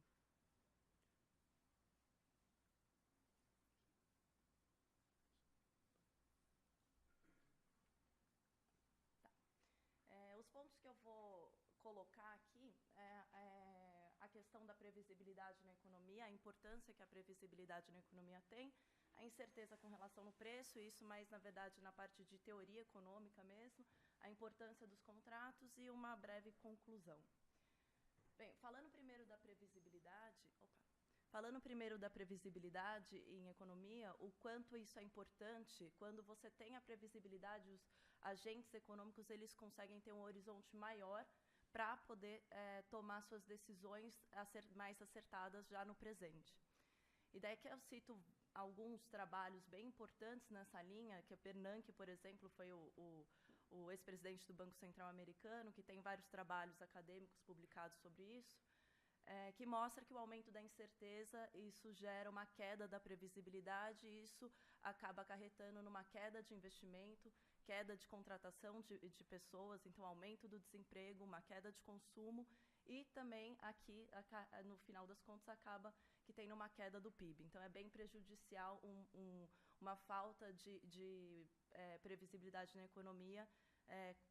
Os pontos que eu vou colocar aqui a questão da previsibilidade na economia, a importância que a previsibilidade na economia tem, a incerteza com relação no preço, isso mais, na verdade, na parte de teoria econômica mesmo, a importância dos contratos e uma breve conclusão. Bem, falando primeiro da previsibilidade em economia, o quanto isso é importante, quando você tem a previsibilidade, os agentes econômicos eles conseguem ter um horizonte maior para poder tomar suas decisões mais acertadas já no presente. E daí que eu cito alguns trabalhos bem importantes nessa linha, que a Bernanke, por exemplo, foi o o ex-presidente do Banco Central americano, que tem vários trabalhos acadêmicos publicados sobre isso, que mostra que o aumento da incerteza, isso gera uma queda da previsibilidade, e isso acaba acarretando numa queda de investimento, queda de contratação de pessoas, então aumento do desemprego, uma queda de consumo, e também aqui, no final das contas, acaba que tem uma queda do PIB. Então é bem prejudicial uma falta de previsibilidade na economia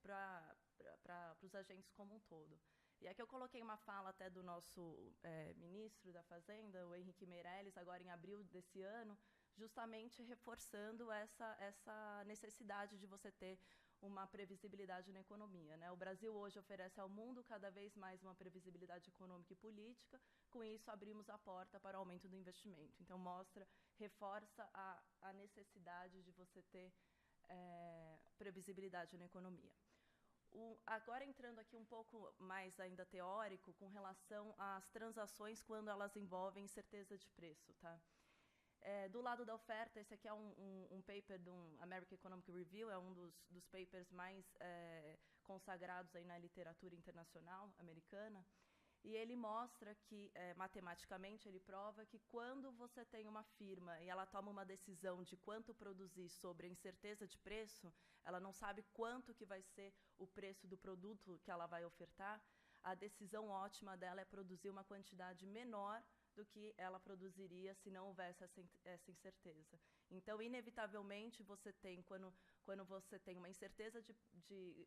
para os agentes como um todo. E aqui eu coloquei uma fala até do nosso ministro da Fazenda, o Henrique Meirelles, agora em abril desse ano, justamente reforçando essa necessidade de você ter uma previsibilidade na economia, né? O Brasil hoje oferece ao mundo cada vez mais uma previsibilidade econômica e política, com isso abrimos a porta para o aumento do investimento. Então reforça a necessidade de você ter previsibilidade na economia. Agora entrando aqui um pouco mais ainda teórico, com relação às transações quando elas envolvem incerteza de preço, tá? Do lado da oferta, esse aqui é um paper do American Economic Review, é um dos papers mais consagrados aí na literatura internacional americana, e ele mostra que, matematicamente, ele prova que quando você tem uma firma e ela toma uma decisão de quanto produzir sobre a incerteza de preço, ela não sabe quanto que vai ser o preço do produto que ela vai ofertar, a decisão ótima dela é produzir uma quantidade menor do que ela produziria se não houvesse essa incerteza. Então, inevitavelmente, você tem, quando você tem uma incerteza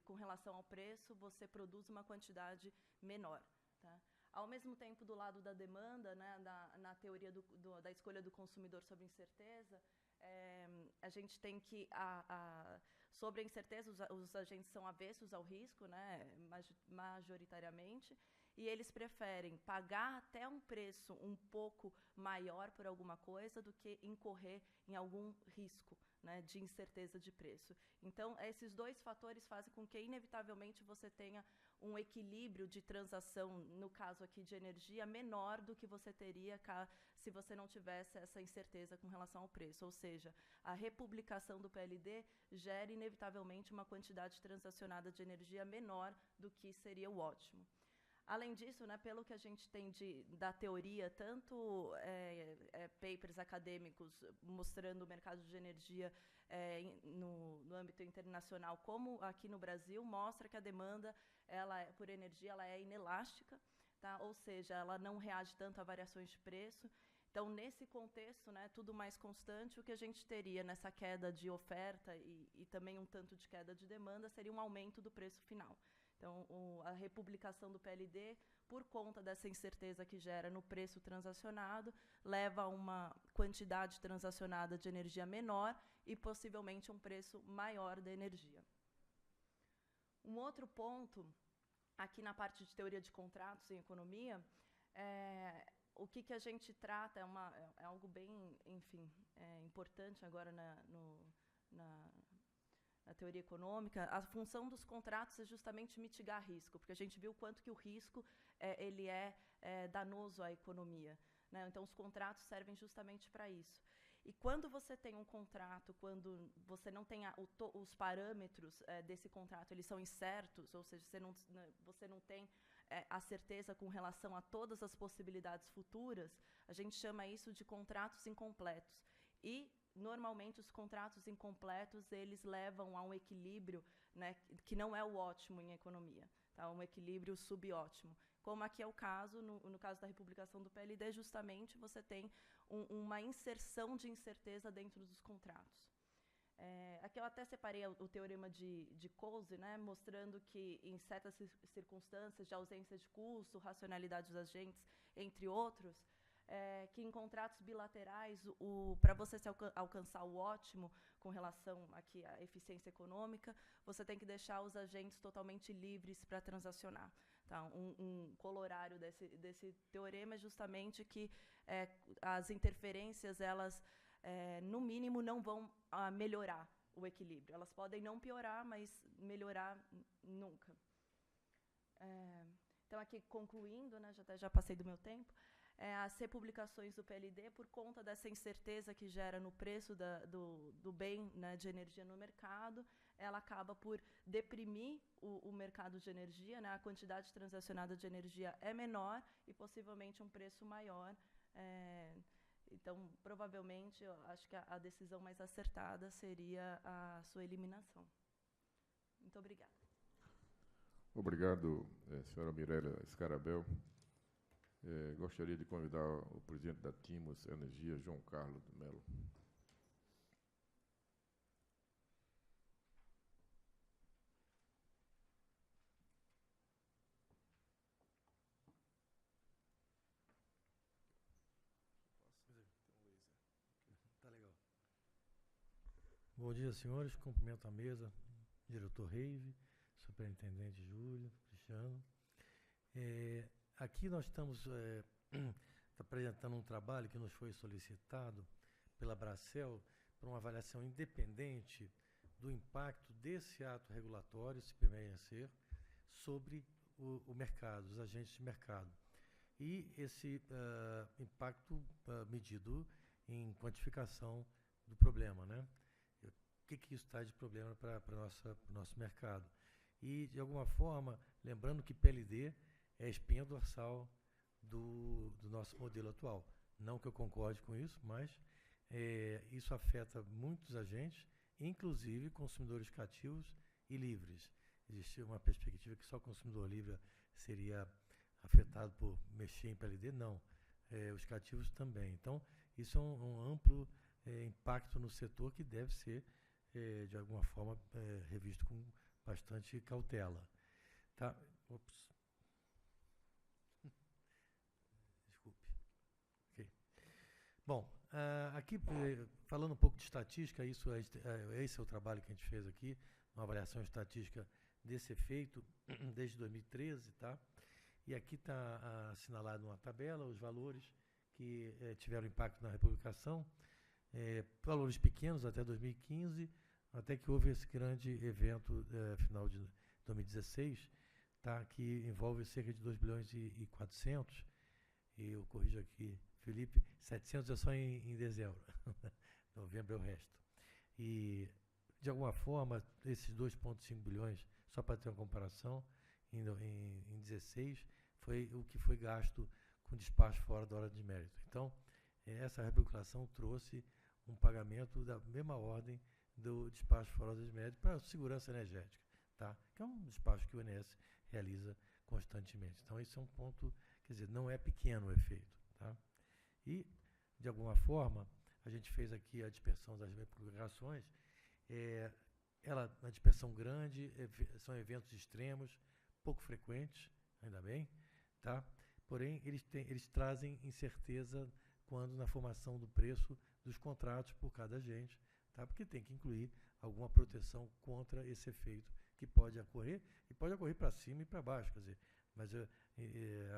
com relação ao preço, você produz uma quantidade menor. Tá? Ao mesmo tempo, do lado da demanda, né, na teoria da escolha do consumidor sobre incerteza, a gente tem que, sobre a incerteza, os agentes são avessos ao risco, né, majoritariamente, e eles preferem pagar até um preço um pouco maior por alguma coisa do que incorrer em algum risco, né, de incerteza de preço. Então, esses dois fatores fazem com que, inevitavelmente, você tenha um equilíbrio de transação, no caso aqui de energia, menor do que você teria se você não tivesse essa incerteza com relação ao preço. Ou seja, a republicação do PLD gera, inevitavelmente, uma quantidade transacionada de energia menor do que seria o ótimo. Além disso, né, pelo que a gente tem da teoria, tanto papers acadêmicos mostrando o mercado de energia no âmbito internacional, como aqui no Brasil, mostra que a demanda por energia ela é inelástica, tá? Ou seja, ela não reage tanto a variações de preço. Então, nesse contexto, né, tudo mais constante, o que a gente teria nessa queda de oferta e também um tanto de queda de demanda seria um aumento do preço final. Então, a republicação do PLD, por conta dessa incerteza que gera no preço transacionado, leva a uma quantidade transacionada de energia menor e, possivelmente, um preço maior da energia. Um outro ponto, aqui na parte de teoria de contratos em economia, o que a gente trata é algo bem, enfim, importante agora na teoria econômica. A função dos contratos é justamente mitigar risco, porque a gente viu quanto que o risco ele é danoso à economia, né? Então, os contratos servem justamente para isso. E quando você tem um contrato, quando você não tem os parâmetros desse contrato, eles são incertos, ou seja, você não tem a certeza com relação a todas as possibilidades futuras, a gente chama isso de contratos incompletos. E normalmente os contratos incompletos eles levam a um equilíbrio, né, que não é o ótimo em economia, tá? Um equilíbrio subótimo. Como aqui é o caso, no caso da republicação do PLD, justamente você tem uma inserção de incerteza dentro dos contratos. Aqui eu até separei o teorema de Coase, né, mostrando que em certas circunstâncias de ausência de custo, racionalidade dos agentes, entre outros, que em contratos bilaterais, para você alcançar o ótimo com relação aqui à eficiência econômica, você tem que deixar os agentes totalmente livres para transacionar. Tá? Um colorário desse teorema é justamente que as interferências, elas, no mínimo, não vão melhorar o equilíbrio. Elas podem não piorar, mas melhorar nunca. Então, aqui, concluindo, né, já passei do meu tempo, as republicações do PLD, por conta dessa incerteza que gera no preço do bem, né, de energia no mercado, ela acaba por deprimir o mercado de energia, né? A quantidade transacionada de energia é menor e possivelmente um preço maior. Então, provavelmente, eu acho que a decisão mais acertada seria a sua eliminação. Muito obrigada. Obrigado, senhora Mirélia Scarabel. Gostaria de convidar o presidente da Timos Energia, João Carlos de Mello. Tá legal. Bom dia, senhores. Cumprimento a mesa, diretor Reive, superintendente Júlio, Cristiano. Aqui nós estamos apresentando um trabalho que nos foi solicitado pela Bracel para uma avaliação independente do impacto desse ato regulatório, se permanecer, sobre o mercado, os agentes de mercado. E esse impacto medido em quantificação do problema, né? O que isso traz de problema para o nosso mercado? E, de alguma forma, lembrando que PLD é a espinha dorsal do nosso modelo atual. Não que eu concorde com isso, mas isso afeta muitos agentes, inclusive consumidores cativos e livres. Existe uma perspectiva que só o consumidor livre seria afetado por mexer em PLD? Não. Os cativos também. Então, isso é um amplo impacto no setor que deve ser, de alguma forma, revisto com bastante cautela. Tá? Ops. Desculpe. Okay. Bom, aqui, falando um pouco de estatística, esse é o trabalho que a gente fez aqui, uma avaliação estatística desse efeito desde 2013, tá? E aqui está assinalado uma tabela, os valores que tiveram impacto na republicação, valores pequenos até 2015, até que houve esse grande evento final de 2016, tá, que envolve cerca de 2 bilhões e 400, e eu corrijo aqui, Felipe, 700 é só em dezembro, novembro é o resto. E, de alguma forma, esses 2,5 bilhões, só para ter uma comparação, em 2016, foi o que foi gasto com despacho fora da hora de mérito. Então, essa republicação trouxe um pagamento da mesma ordem do despacho fora da hora de mérito para a segurança energética, tá? Que é um despacho que o INS realiza constantemente. Então, esse é um ponto, quer dizer, não é pequeno o efeito, tá? E, de alguma forma, a gente fez aqui a dispersão das republicações. Uma dispersão grande, são eventos extremos, pouco frequentes, ainda bem, tá? Porém, eles trazem incerteza quando na formação do preço dos contratos por cada agente, tá? Porque tem que incluir alguma proteção contra esse efeito que pode ocorrer, e pode ocorrer para cima e para baixo, quer dizer, mas a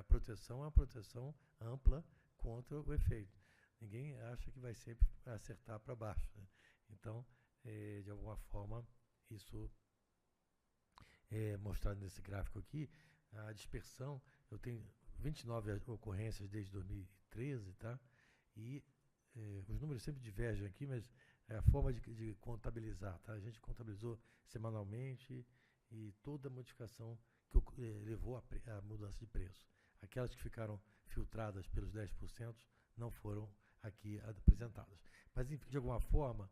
proteção é uma proteção ampla contra o efeito. Ninguém acha que vai sempre acertar para baixo, né? Então, de alguma forma, isso é mostrado nesse gráfico aqui. A dispersão, eu tenho 29 ocorrências desde 2013, tá? E os números sempre divergem aqui, mas é a forma de contabilizar, tá? A gente contabilizou semanalmente e toda a modificação que levou à mudança de preço. Aquelas que ficaram filtradas pelos 10% não foram aqui apresentadas. Mas, enfim, de alguma forma,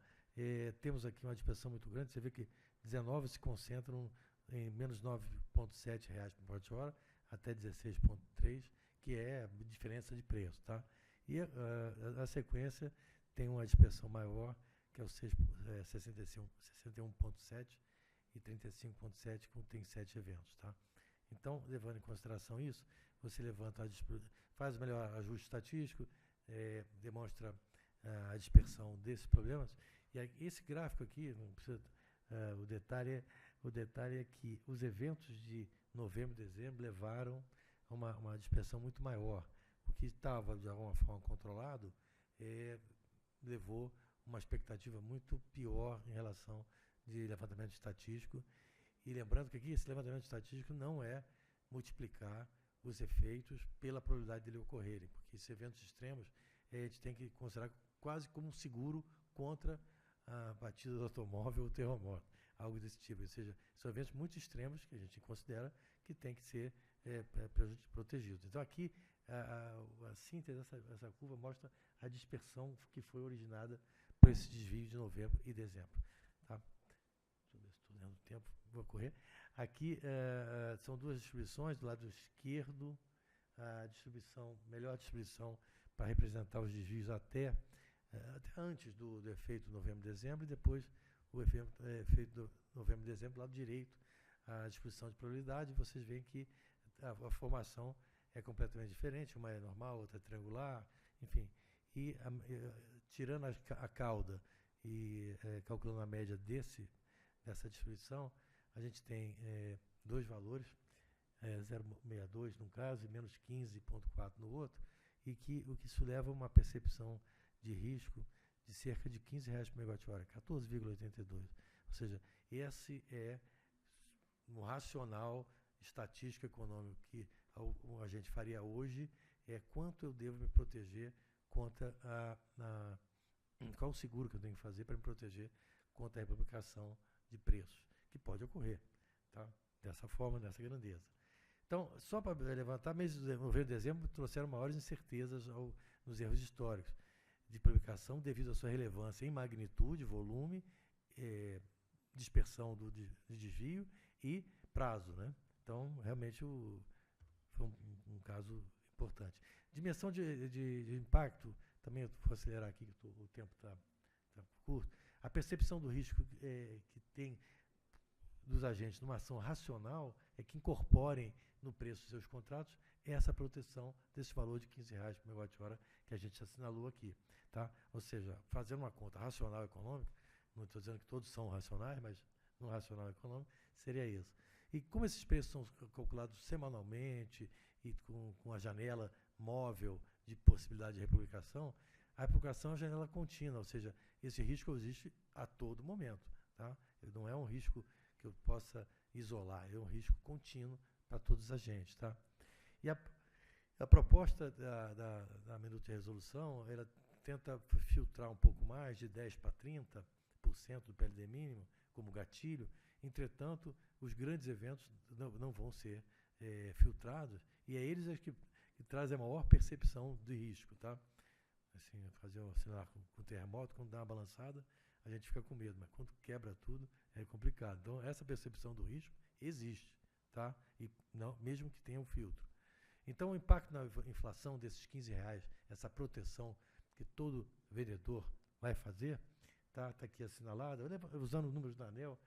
temos aqui uma dispersão muito grande. Você vê que 19 se concentram em menos R$ 9,7 por megawatt-hora até 16,3, que é a diferença de preço, tá? E a sequência tem uma dispersão maior, que é o 61,7 e 35,7, que tem 7 eventos, tá? Então, levando em consideração isso, você levanta faz o melhor ajuste estatístico, demonstra a dispersão desses problemas. E esse gráfico aqui, não precisa, o detalhe é que os eventos de novembro e dezembro levaram a uma dispersão muito maior. O que estava, de alguma forma, controlado, levou uma expectativa muito pior em relação de levantamento estatístico. E lembrando que aqui esse levantamento estatístico não é multiplicar os efeitos pela probabilidade de ele ocorrerem, porque esses eventos extremos a gente tem que considerar quase como um seguro contra a batida do automóvel ou terremoto. algo desse tipo. Ou seja, são eventos muito extremos que a gente considera que tem que ser protegidos. Então, aqui, a síntese dessa curva mostra a dispersão que foi originada por esse desvio de novembro e dezembro. Tá? Deixa eu ver se estou dando tempo, vou correr. Aqui são duas distribuições, do lado esquerdo, melhor distribuição para representar os desvios até antes do efeito novembro-dezembro e depois o efeito do novembro-dezembro, do lado direito, a distribuição de probabilidade. Vocês veem que a formação é completamente diferente, uma é normal, outra é triangular, enfim. E tirando a cauda e calculando a média dessa distribuição, a gente tem dois valores, 0,62 num caso e menos 15,4 no outro, e o que isso leva a uma percepção de risco de cerca de R$15 por megawatt-hora, 14,82. Ou seja, esse é um racional estatístico econômico que a gente faria hoje, é quanto eu devo me proteger contra qual o seguro que eu tenho que fazer para me proteger contra a republicação de preços, que pode ocorrer, tá? Dessa forma, dessa grandeza. Então, só para levantar, meses de novembro e dezembro trouxeram maiores incertezas nos erros históricos de publicação devido à sua relevância em magnitude, volume, dispersão de desvio e prazo, né? Então, realmente, foi um caso importante. Dimensão de impacto, também eu vou acelerar aqui, que o tempo está curto. A percepção do risco que tem dos agentes numa ação racional é que incorporem no preço dos seus contratos essa proteção desse valor de R$15 por megawatt-hora que a gente assinalou aqui. Tá? Ou seja, fazendo uma conta racional econômica, não estou dizendo que todos são racionais, mas no racional econômico seria isso. E como esses preços são calculados semanalmente e com a janela móvel de possibilidade de republicação, a republicação é uma janela contínua, ou seja, esse risco existe a todo momento. Tá? Não é um risco que eu possa isolar, é um risco contínuo para todos os agentes. Tá? E a proposta da minuta de resolução, ela tenta filtrar um pouco mais, de 10% para 30% do PLD mínimo, como gatilho. Entretanto, os grandes eventos não vão ser filtrados, e é eles que trazem a maior percepção de risco. Tá? Assim, fazer um sinal com terremoto, quando dá uma balançada, a gente fica com medo, mas quando quebra tudo, é complicado. Então, essa percepção do risco existe, tá? E não, mesmo que tenha um filtro. Então, o impacto na inflação desses R$15, essa proteção que todo vendedor vai fazer, tá aqui assinalado, usando os números da ANEEL,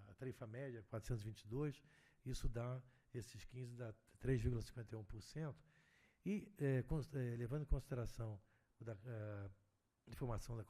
a tarifa média 422, isso dá, esses 15 dá 3,51%, e levando em consideração a informação da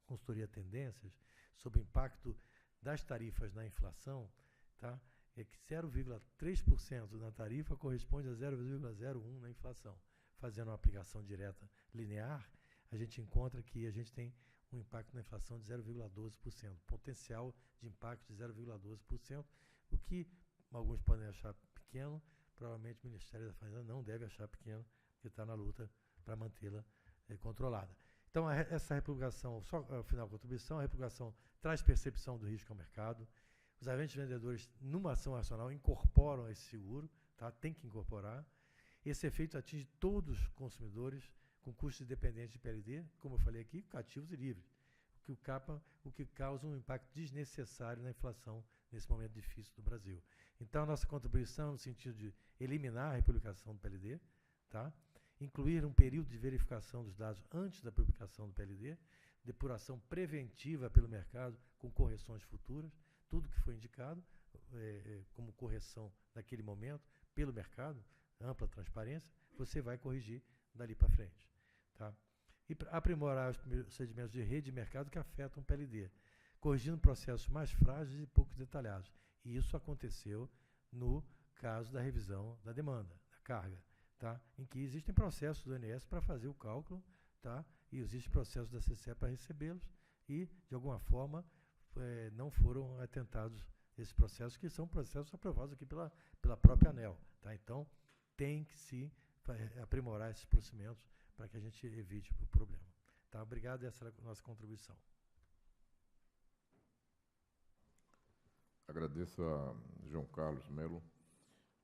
consultoria Tendências sobre o impacto das tarifas na inflação, tá? É que 0,3% na tarifa corresponde a 0,01% na inflação. Fazendo uma aplicação direta linear, a gente encontra que a gente tem um impacto na inflação de 0,12%, potencial de impacto de 0,12%, o que alguns podem achar pequeno, provavelmente o Ministério da Fazenda não deve achar pequeno, porque está na luta para mantê-la controlada. Então, essa republicação, só a final contribuição, a republicação traz percepção do risco ao mercado. Os agentes vendedores, numa ação racional, incorporam esse seguro, tá? Tem que incorporar. Esse efeito atinge todos os consumidores com custos independentes de PLD, como eu falei aqui, cativos e livres, o que causa um impacto desnecessário na inflação nesse momento difícil do Brasil. Então, a nossa contribuição no sentido de eliminar a republicação do PLD, tá? Incluir um período de verificação dos dados antes da publicação do PLD, depuração preventiva pelo mercado com correções futuras, tudo que foi indicado como correção naquele momento pelo mercado, ampla transparência, você vai corrigir dali para frente. Tá? E aprimorar os procedimentos de rede de mercado que afetam o PLD, corrigindo processos mais frágeis e pouco detalhados. E isso aconteceu no caso da revisão da demanda, da carga, tá? Em que existem processos do INSS para fazer o cálculo, tá? E existem processos da CCE para recebê-los e, de alguma forma, não foram atentados esses processos, que são processos aprovados aqui pela própria ANEEL. Tá? Então, tem que se aprimorar esses procedimentos para que a gente evite o problema. Tá? Obrigado, essa é a nossa contribuição. Agradeço a João Carlos Melo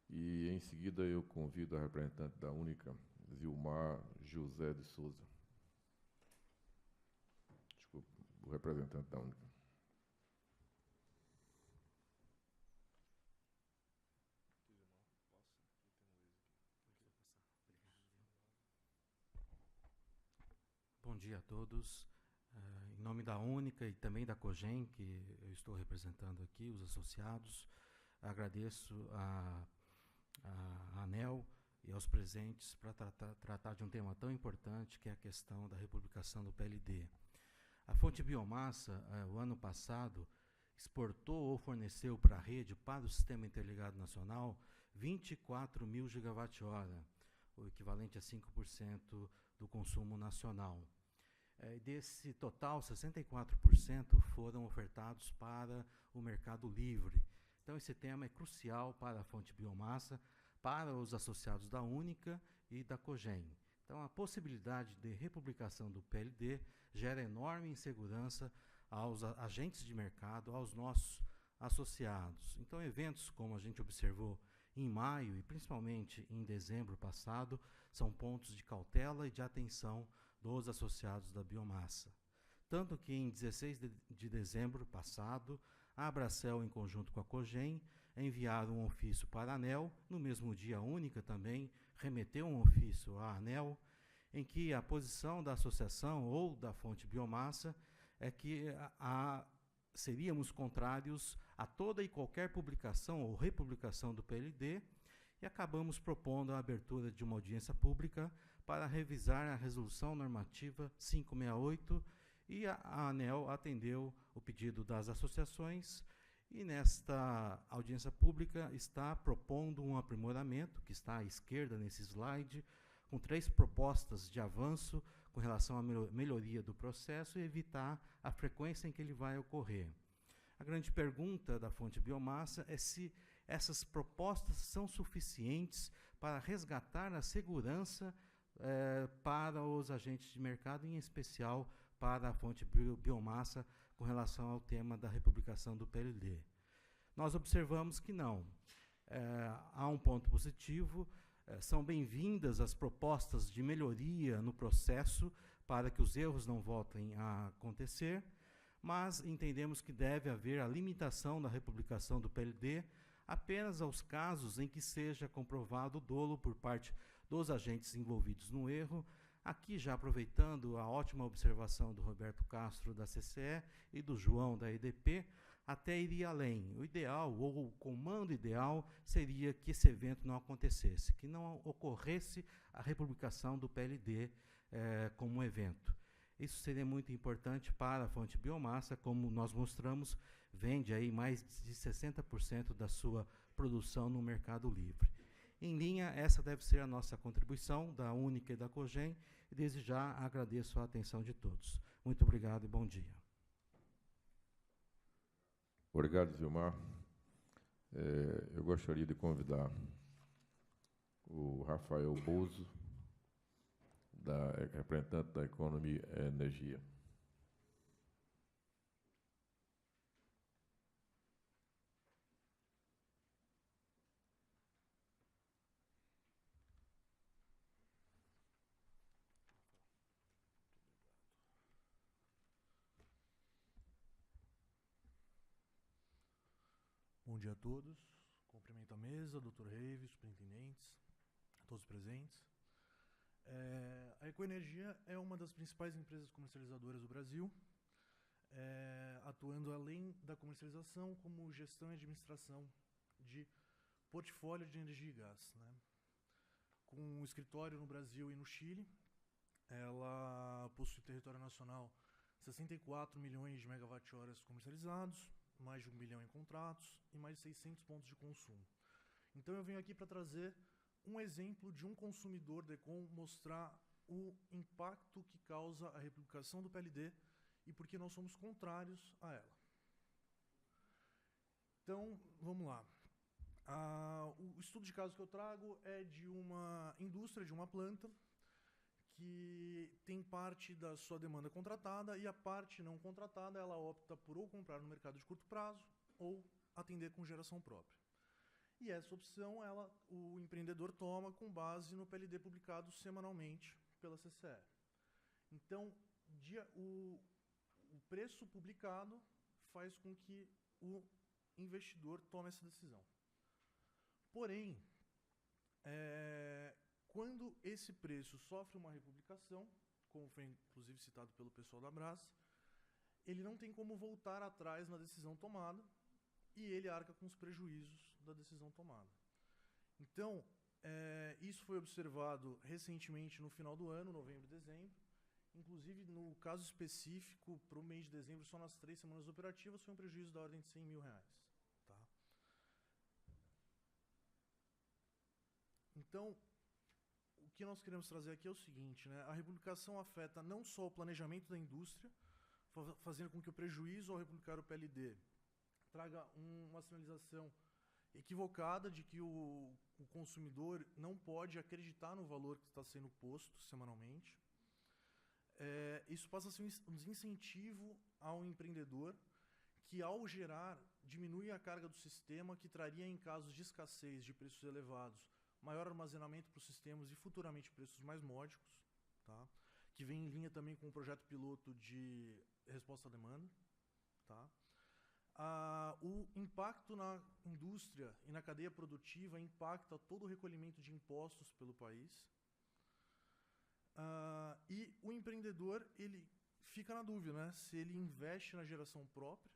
e, em seguida, eu convido a representante da Única, Zilmar José de Souza. Desculpa, o representante da Única. Bom dia a todos. Em nome da Única e também da COGEM, que eu estou representando aqui, os associados, agradeço à ANEEL e aos presentes para tratar de um tema tão importante, que é a questão da republicação do PLD. A fonte biomassa, o ano passado, exportou ou forneceu para a rede, para o Sistema Interligado Nacional, 24 mil gigawatt-hora, o equivalente a 5% do consumo nacional. Desse total, 64% foram ofertados para o mercado livre. Então, esse tema é crucial para a fonte biomassa, para os associados da Única e da COGEM. Então, a possibilidade de republicação do PLD gera enorme insegurança aos agentes de mercado, aos nossos associados. Então, eventos como a gente observou em maio e principalmente em dezembro passado, são pontos de cautela e de atenção dos associados da biomassa. Tanto que em 16 de dezembro passado, a Abracel, em conjunto com a COGEM, enviaram um ofício para a ANEEL. No mesmo dia, a Única também remeteu um ofício à ANEEL, em que a posição da associação ou da fonte biomassa é que seríamos contrários a toda e qualquer publicação ou republicação do PLD, e acabamos propondo a abertura de uma audiência pública para revisar a Resolução Normativa 568, e a ANEEL atendeu o pedido das associações, e nesta audiência pública está propondo um aprimoramento, que está à esquerda nesse slide, com 3 propostas de avanço com relação à melhoria do processo e evitar a frequência em que ele vai ocorrer. A grande pergunta da fonte biomassa é se essas propostas são suficientes para resgatar a segurança para os agentes de mercado, em especial para a fonte biomassa, com relação ao tema da republicação do PLD. Nós observamos que não. Há um ponto positivo, são bem-vindas as propostas de melhoria no processo para que os erros não voltem a acontecer, mas entendemos que deve haver a limitação da republicação do PLD apenas aos casos em que seja comprovado o dolo por parte dos agentes envolvidos no erro. Aqui, já aproveitando a ótima observação do Roberto Castro, da CCE, e do João, da EDP, até iria além. O ideal, ou o comando ideal, seria que esse evento não acontecesse, que não ocorresse a republicação do PLD como evento. Isso seria muito importante para a fonte biomassa, como nós mostramos, vende aí mais de 60% da sua produção no mercado livre. Em linha, essa deve ser a nossa contribuição da Única e da COGEM, e desde já agradeço a atenção de todos. Muito obrigado e bom dia. Obrigado, Zilmar. Eu gostaria de convidar o Rafael Bozo, representante da Economia e Energia. Bom dia a todos. Cumprimento a mesa, Dr. Reive, superintendentes, a todos presentes. A Ecoenergia é uma das principais empresas comercializadoras do Brasil, atuando além da comercialização como gestão e administração de portfólio de energia e gás, né? Com um escritório no Brasil e no Chile, ela possui território nacional 64 milhões de megawatt-horas comercializados, mais de 1 bilhão em contratos e mais de 600 pontos de consumo. Então eu venho aqui para trazer um exemplo de um consumidor da Econ, mostrar o impacto que causa a republicação do PLD e por que nós somos contrários a ela. Então, vamos lá. O estudo de caso que eu trago é de uma indústria, de uma planta, que tem parte da sua demanda contratada e a parte não contratada ela opta por ou comprar no mercado de curto prazo ou atender com geração própria. E essa opção o empreendedor toma com base no PLD publicado semanalmente pela CCE. Então, o preço publicado faz com que o investidor tome essa decisão. Porém, quando esse preço sofre uma republicação, como foi inclusive citado pelo pessoal da Brás, ele não tem como voltar atrás na decisão tomada e ele arca com os prejuízos da decisão tomada. Então, isso foi observado recentemente no final do ano, novembro e dezembro. Inclusive, no caso específico, para o mês de dezembro, só nas 3 semanas operativas, foi um prejuízo da ordem de R$100 mil. Tá? Então, o que nós queremos trazer aqui é o seguinte, né? A republicação afeta não só o planejamento da indústria, fazendo com que o prejuízo ao republicar o PLD traga uma sinalização equivocada de que o consumidor não pode acreditar no valor que está sendo posto semanalmente. Isso passa a ser um desincentivo ao empreendedor que, ao gerar, diminui a carga do sistema, que traria, em casos de escassez de preços elevados, maior armazenamento para os sistemas e futuramente preços mais módicos, tá? Que vem em linha também com o projeto piloto de resposta à demanda. Tá? O impacto na indústria e na cadeia produtiva impacta todo o recolhimento de impostos pelo país. E o empreendedor ele fica na dúvida, né? Se ele investe na geração própria,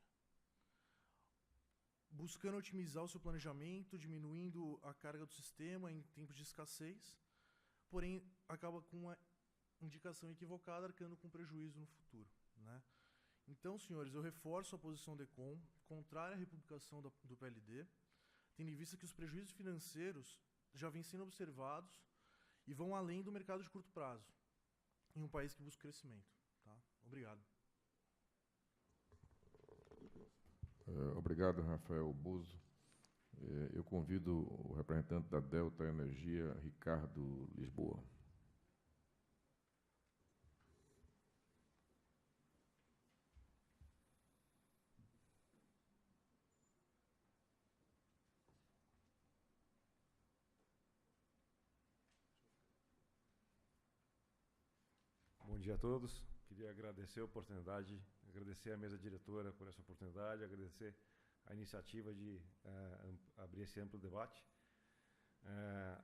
buscando otimizar o seu planejamento, diminuindo a carga do sistema em tempos de escassez, porém acaba com uma indicação equivocada, arcando com prejuízo no futuro, né? Então, senhores, eu reforço a posição do ECOM, contrária à republicação do PLD, tendo em vista que os prejuízos financeiros já vêm sendo observados e vão além do mercado de curto prazo, em um país que busca crescimento. Tá? Obrigado. Obrigado, Rafael Bozo. Eu convido o representante da Delta Energia, Ricardo Lisboa. Bom dia a todos. Queria agradecer a oportunidade, agradecer à mesa diretora por essa oportunidade, agradecer a iniciativa de abrir esse amplo debate.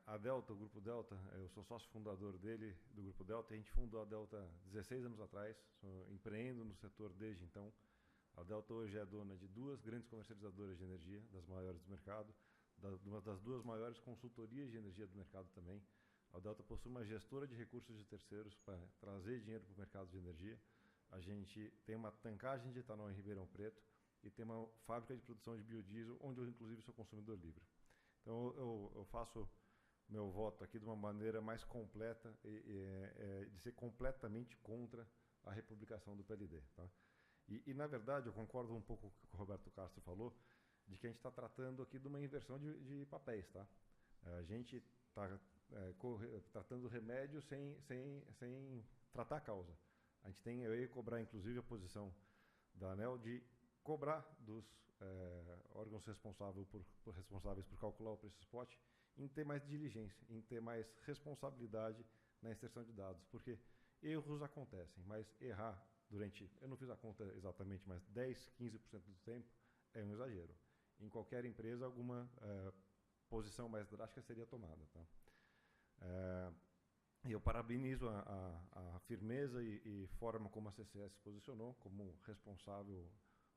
A Delta, o Grupo Delta, eu sou sócio fundador do Grupo Delta, a gente fundou a Delta 16 anos atrás, empreendo no setor desde então. A Delta hoje é dona de 2 grandes comercializadoras de energia, das maiores do mercado, uma das 2 maiores consultorias de energia do mercado também. A Delta possui uma gestora de recursos de terceiros para trazer dinheiro para o mercado de energia. A gente tem uma tancagem de etanol em Ribeirão Preto e tem uma fábrica de produção de biodiesel, onde eu, inclusive, sou consumidor livre. Então, eu faço meu voto aqui de uma maneira mais completa, de ser completamente contra a republicação do PLD. Tá? E, na verdade, eu concordo um pouco com o que o Roberto Castro falou, de que a gente está tratando aqui de uma inversão de papéis. Tá? A gente está tratando remédio sem tratar a causa. Eu ia cobrar, inclusive, a posição da ANEEL de cobrar dos órgãos responsáveis por calcular o preço spot em ter mais diligência, em ter mais responsabilidade na inserção de dados, porque erros acontecem, mas errar eu não fiz a conta exatamente, mas 10, 15% do tempo é um exagero. Em qualquer empresa, alguma posição mais drástica seria tomada. Tá? Eu parabenizo a firmeza e forma como a CCE se posicionou como responsável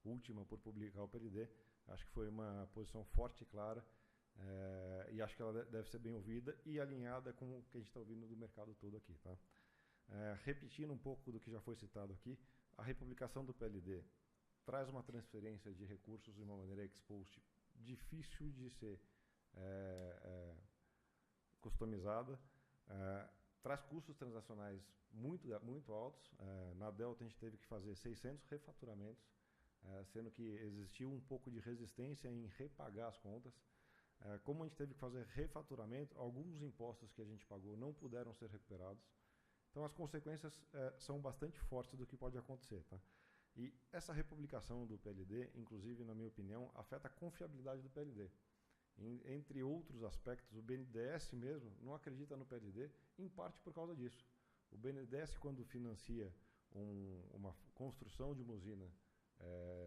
última por publicar o PLD. Acho que foi uma posição forte e clara, e acho que ela deve ser bem ouvida e alinhada com o que a gente está ouvindo do mercado todo aqui. Tá? Repetindo um pouco do que já foi citado aqui, a republicação do PLD traz uma transferência de recursos de uma maneira ex-post difícil de ser customizada, traz custos transacionais muito altos. Na Delta a gente teve que fazer 600 refaturamentos, sendo que existiu um pouco de resistência em repagar as contas. Como a gente teve que fazer refaturamento, alguns impostos que a gente pagou não puderam ser recuperados. Então as consequências são bastante fortes do que pode acontecer. Tá? E essa republicação do PLD, inclusive, na minha opinião, afeta a confiabilidade do PLD. Entre outros aspectos, o BNDES mesmo não acredita no PLD, em parte por causa disso. O BNDES, quando financia uma construção de uma usina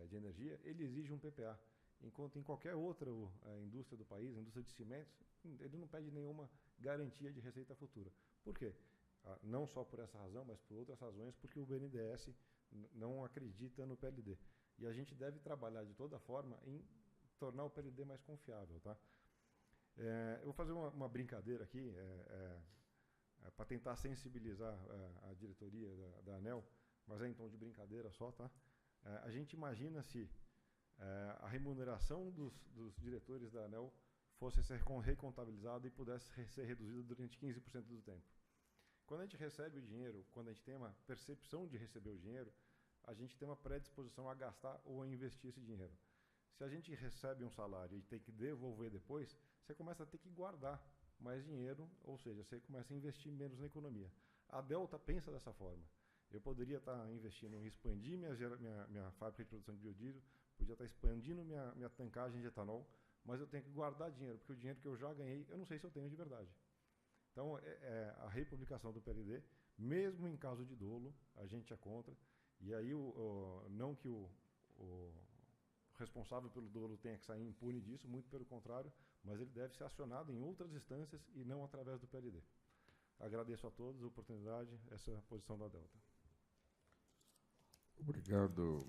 de energia, ele exige um PPA, enquanto em qualquer outra indústria do país, indústria de cimentos, ele não pede nenhuma garantia de receita futura. Por quê? Não só por essa razão, mas por outras razões, porque o BNDES não acredita no PLD. E a gente deve trabalhar de toda forma em tornar o PLD mais confiável. Tá? Eu vou fazer uma brincadeira aqui, para tentar sensibilizar a diretoria da ANEEL, mas é em tom de brincadeira só. Tá? A gente imagina se a remuneração dos diretores da ANEEL fosse ser recontabilizada e pudesse ser reduzida durante 15% do tempo. Quando a gente recebe o dinheiro, quando a gente tem uma percepção de receber o dinheiro, a gente tem uma predisposição a gastar ou a investir esse dinheiro. Se a gente recebe um salário e tem que devolver depois, você começa a ter que guardar mais dinheiro, ou seja, você começa a investir menos na economia. A Delta pensa dessa forma. Eu poderia estar investindo em expandir minha fábrica de produção de biodiesel, podia estar expandindo minha tancagem de etanol, mas eu tenho que guardar dinheiro, porque o dinheiro que eu já ganhei, eu não sei se eu tenho de verdade. Então, a republicação do PLD, mesmo em caso de dolo, a gente é contra. E aí, não que o responsável pelo dolo tenha que sair impune disso, muito pelo contrário, mas ele deve ser acionado em outras instâncias e não através do PLD. Agradeço a todos a oportunidade, essa é a posição da Delta. Obrigado,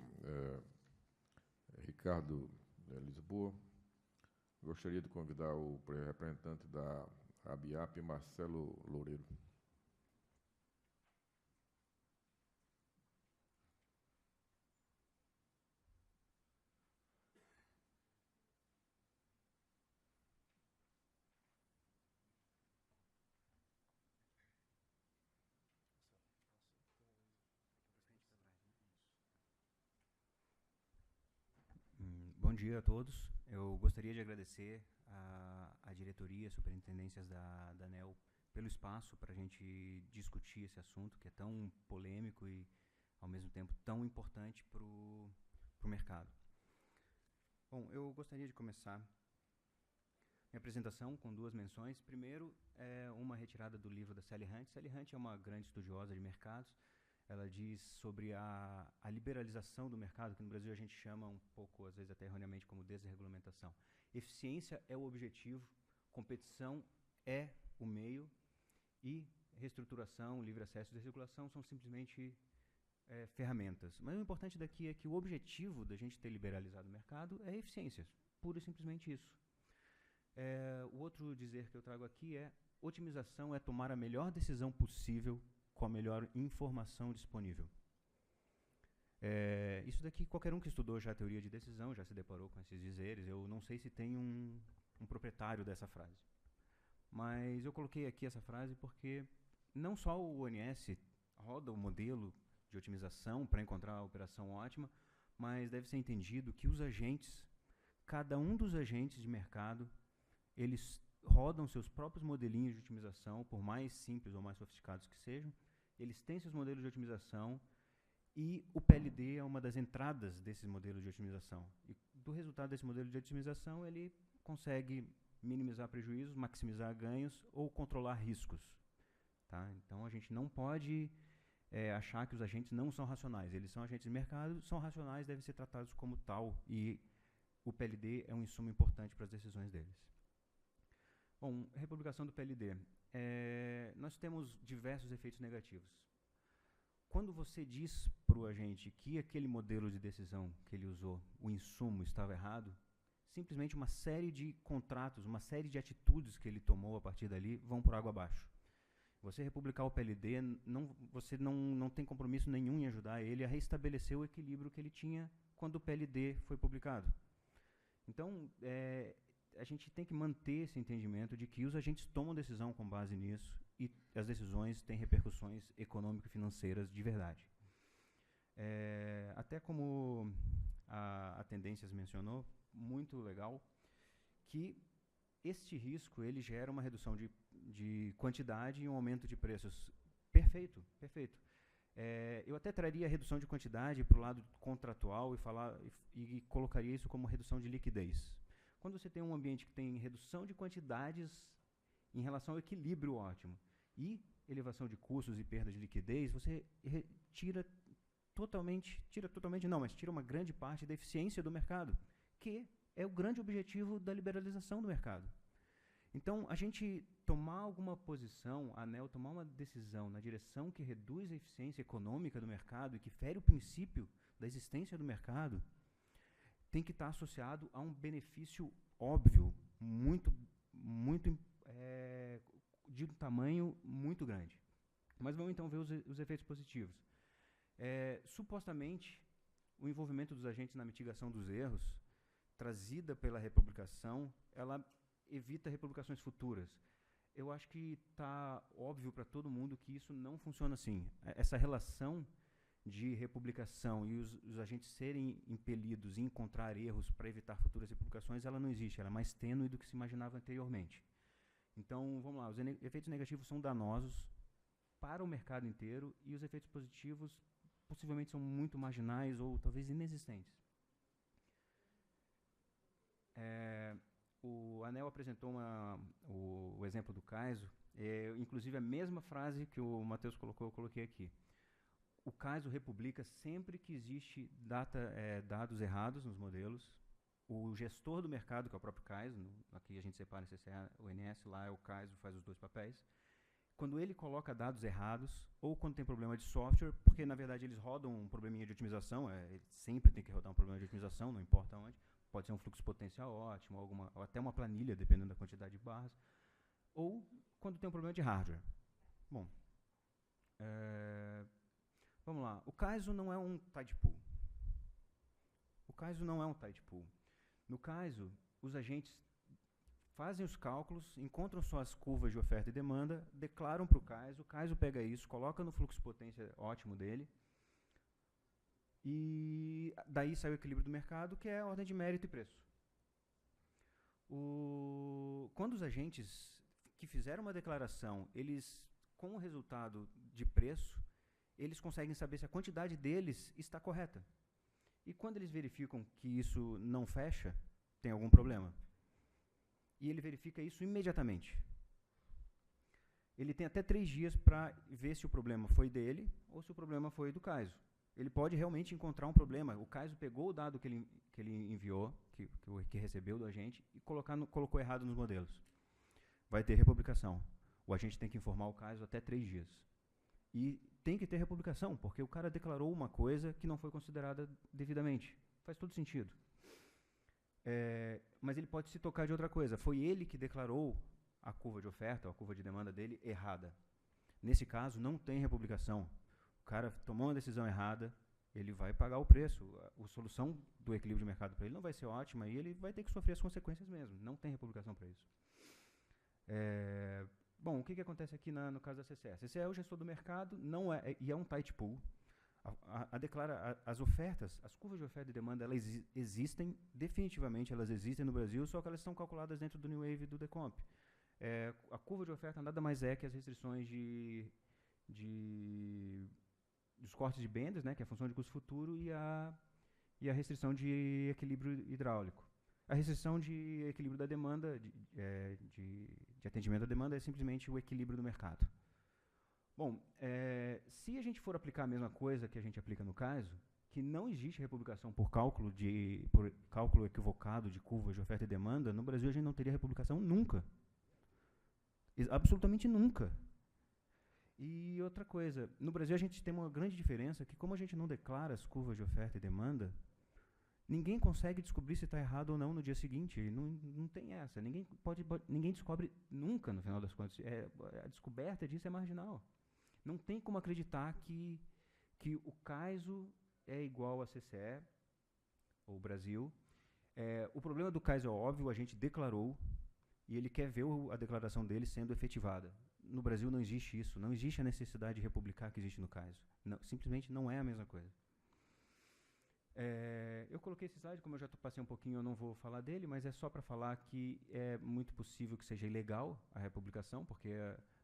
Ricardo Lisboa. Gostaria de convidar o representante da ABIAP, Marcelo Loureiro. Bom dia a todos. Eu gostaria de agradecer à diretoria, superintendências da ANEEL pelo espaço para a gente discutir esse assunto que é tão polêmico e, ao mesmo tempo, tão importante para o mercado. Bom, eu gostaria de começar minha apresentação com duas menções. Primeiro, uma retirada do livro da Sally Hunt. Sally Hunt é uma grande estudiosa de mercados. Ela diz sobre a liberalização do mercado, que no Brasil a gente chama um pouco, às vezes até erroneamente, como desregulamentação. Eficiência é o objetivo, competição é o meio e reestruturação, livre acesso e desregulação são simplesmente ferramentas. Mas o importante daqui é que o objetivo da gente ter liberalizado o mercado é eficiência, pura e simplesmente isso. O outro dizer que eu trago aqui é otimização é tomar a melhor decisão possível com a melhor informação disponível. Isso daqui, qualquer um que estudou já a teoria de decisão já se deparou com esses dizeres. Eu não sei se tem um proprietário dessa frase. Mas eu coloquei aqui essa frase porque não só o ONS roda o modelo de otimização para encontrar a operação ótima, mas deve ser entendido que os agentes, cada um dos agentes de mercado, eles rodam seus próprios modelinhos de otimização, por mais simples ou mais sofisticados que sejam. Eles têm seus modelos de otimização e o PLD é uma das entradas desses modelos de otimização. E do resultado desse modelo de otimização, ele consegue minimizar prejuízos, maximizar ganhos ou controlar riscos. Tá? Então, a gente não pode achar que os agentes não são racionais. Eles são agentes de mercado, são racionais, devem ser tratados como tal e o PLD é um insumo importante para as decisões deles. Bom, republicação do PLD. Nós temos diversos efeitos negativos. Quando você diz para o agente que aquele modelo de decisão que ele usou, o insumo, estava errado, simplesmente uma série de contratos, uma série de atitudes que ele tomou a partir dali vão por água abaixo. Você republicar o PLD, você não tem compromisso nenhum em ajudar ele a restabelecer o equilíbrio que ele tinha quando o PLD foi publicado. Então, a gente tem que manter esse entendimento de que os agentes tomam decisão com base nisso e as decisões têm repercussões econômico-financeiras de verdade. Até como a Tendências mencionou, muito legal, que este risco ele gera uma redução de quantidade e um aumento de preços. Perfeito, perfeito. Eu até traria a redução de quantidade para o lado contratual e colocaria isso como redução de liquidez. Quando você tem um ambiente que tem redução de quantidades em relação ao equilíbrio ótimo e elevação de custos e perda de liquidez, você tira uma grande parte da eficiência do mercado, que é o grande objetivo da liberalização do mercado. Então, a gente tomar alguma posição, a ANEEL tomar uma decisão na direção que reduz a eficiência econômica do mercado e que fere o princípio da existência do mercado, tem que estar associado a um benefício óbvio, de um tamanho muito grande. Mas vamos então ver os efeitos positivos. Supostamente, o envolvimento dos agentes na mitigação dos erros, trazida pela republicação, ela evita republicações futuras. Eu acho que está óbvio para todo mundo que isso não funciona assim. Essa relação de republicação e os agentes serem impelidos a encontrar erros para evitar futuras republicações, ela não existe, ela é mais tênue do que se imaginava anteriormente. Então, vamos lá, os efeitos negativos são danosos para o mercado inteiro e os efeitos positivos possivelmente são muito marginais ou talvez inexistentes. O ANEEL apresentou o exemplo do CAISO, inclusive a mesma frase que o Matheus colocou, eu coloquei aqui. O CAISO republica sempre que existe dados errados nos modelos. O gestor do mercado, que é o próprio CAISO, aqui a gente separa em CCA, o ONS, lá é o CAISO, faz os dois papéis. Quando ele coloca dados errados, ou quando tem problema de software, porque na verdade eles rodam um probleminha de otimização, ele sempre tem que rodar um problema de otimização, não importa onde. Pode ser um fluxo potencial ótimo, ou até uma planilha, dependendo da quantidade de barras. Ou quando tem um problema de hardware. Bom, vamos lá. O CAISO não é um tide pool. No CAISO, os agentes fazem os cálculos, encontram suas curvas de oferta e demanda, declaram para o CAISO pega isso, coloca no fluxo potência ótimo dele, e daí sai o equilíbrio do mercado, que é a ordem de mérito e preço. Quando os agentes que fizeram uma declaração, com o resultado de preço, eles conseguem saber se a quantidade deles está correta. E quando eles verificam que isso não fecha, tem algum problema. E ele verifica isso imediatamente. Ele tem até 3 dias para ver se o problema foi dele ou se o problema foi do CAISO. Ele pode realmente encontrar um problema. O CAISO pegou o dado que ele enviou, que recebeu do agente, e colocou errado nos modelos. Vai ter republicação. O agente tem que informar o CAISO até 3 dias. E tem que ter republicação, porque o cara declarou uma coisa que não foi considerada devidamente. Faz todo sentido. Mas ele pode se tocar de outra coisa. Foi ele que declarou a curva de oferta, ou a curva de demanda dele, errada. Nesse caso, não tem republicação. O cara tomou uma decisão errada, ele vai pagar o preço. A solução do equilíbrio de mercado para ele não vai ser ótima e ele vai ter que sofrer as consequências mesmo. Não tem republicação para isso. Bom, o que acontece aqui no caso da CCE? A CCE é o gestor do mercado, e é um tight pool. As ofertas, as curvas de oferta e demanda, elas existem, definitivamente elas existem no Brasil, só que elas são calculadas dentro do New Wave e do Decomp. A curva de oferta nada mais é que as restrições dos cortes de Benders, né, que é a função de custo futuro, e a restrição de equilíbrio hidráulico. A restrição de equilíbrio da demanda, de atendimento à demanda, é simplesmente o equilíbrio do mercado. Bom, se a gente for aplicar a mesma coisa que a gente aplica no CAISO, que não existe republicação por cálculo equivocado de curvas de oferta e demanda, no Brasil a gente não teria republicação nunca. Absolutamente nunca. E outra coisa, no Brasil a gente tem uma grande diferença, que como a gente não declara as curvas de oferta e demanda, ninguém consegue descobrir se está errado ou não no dia seguinte. Não tem essa. Ninguém descobre nunca, no final das contas. A descoberta disso é marginal. Não tem como acreditar que o CAISO é igual a CCE, ou Brasil. O problema do CAISO é óbvio, a gente declarou, e ele quer ver a declaração dele sendo efetivada. No Brasil não existe isso. Não existe a necessidade de republicar que existe no CAISO. Simplesmente não é a mesma coisa. Eu coloquei esse slide, como eu já passei um pouquinho, eu não vou falar dele, mas é só para falar que é muito possível que seja ilegal a republicação, porque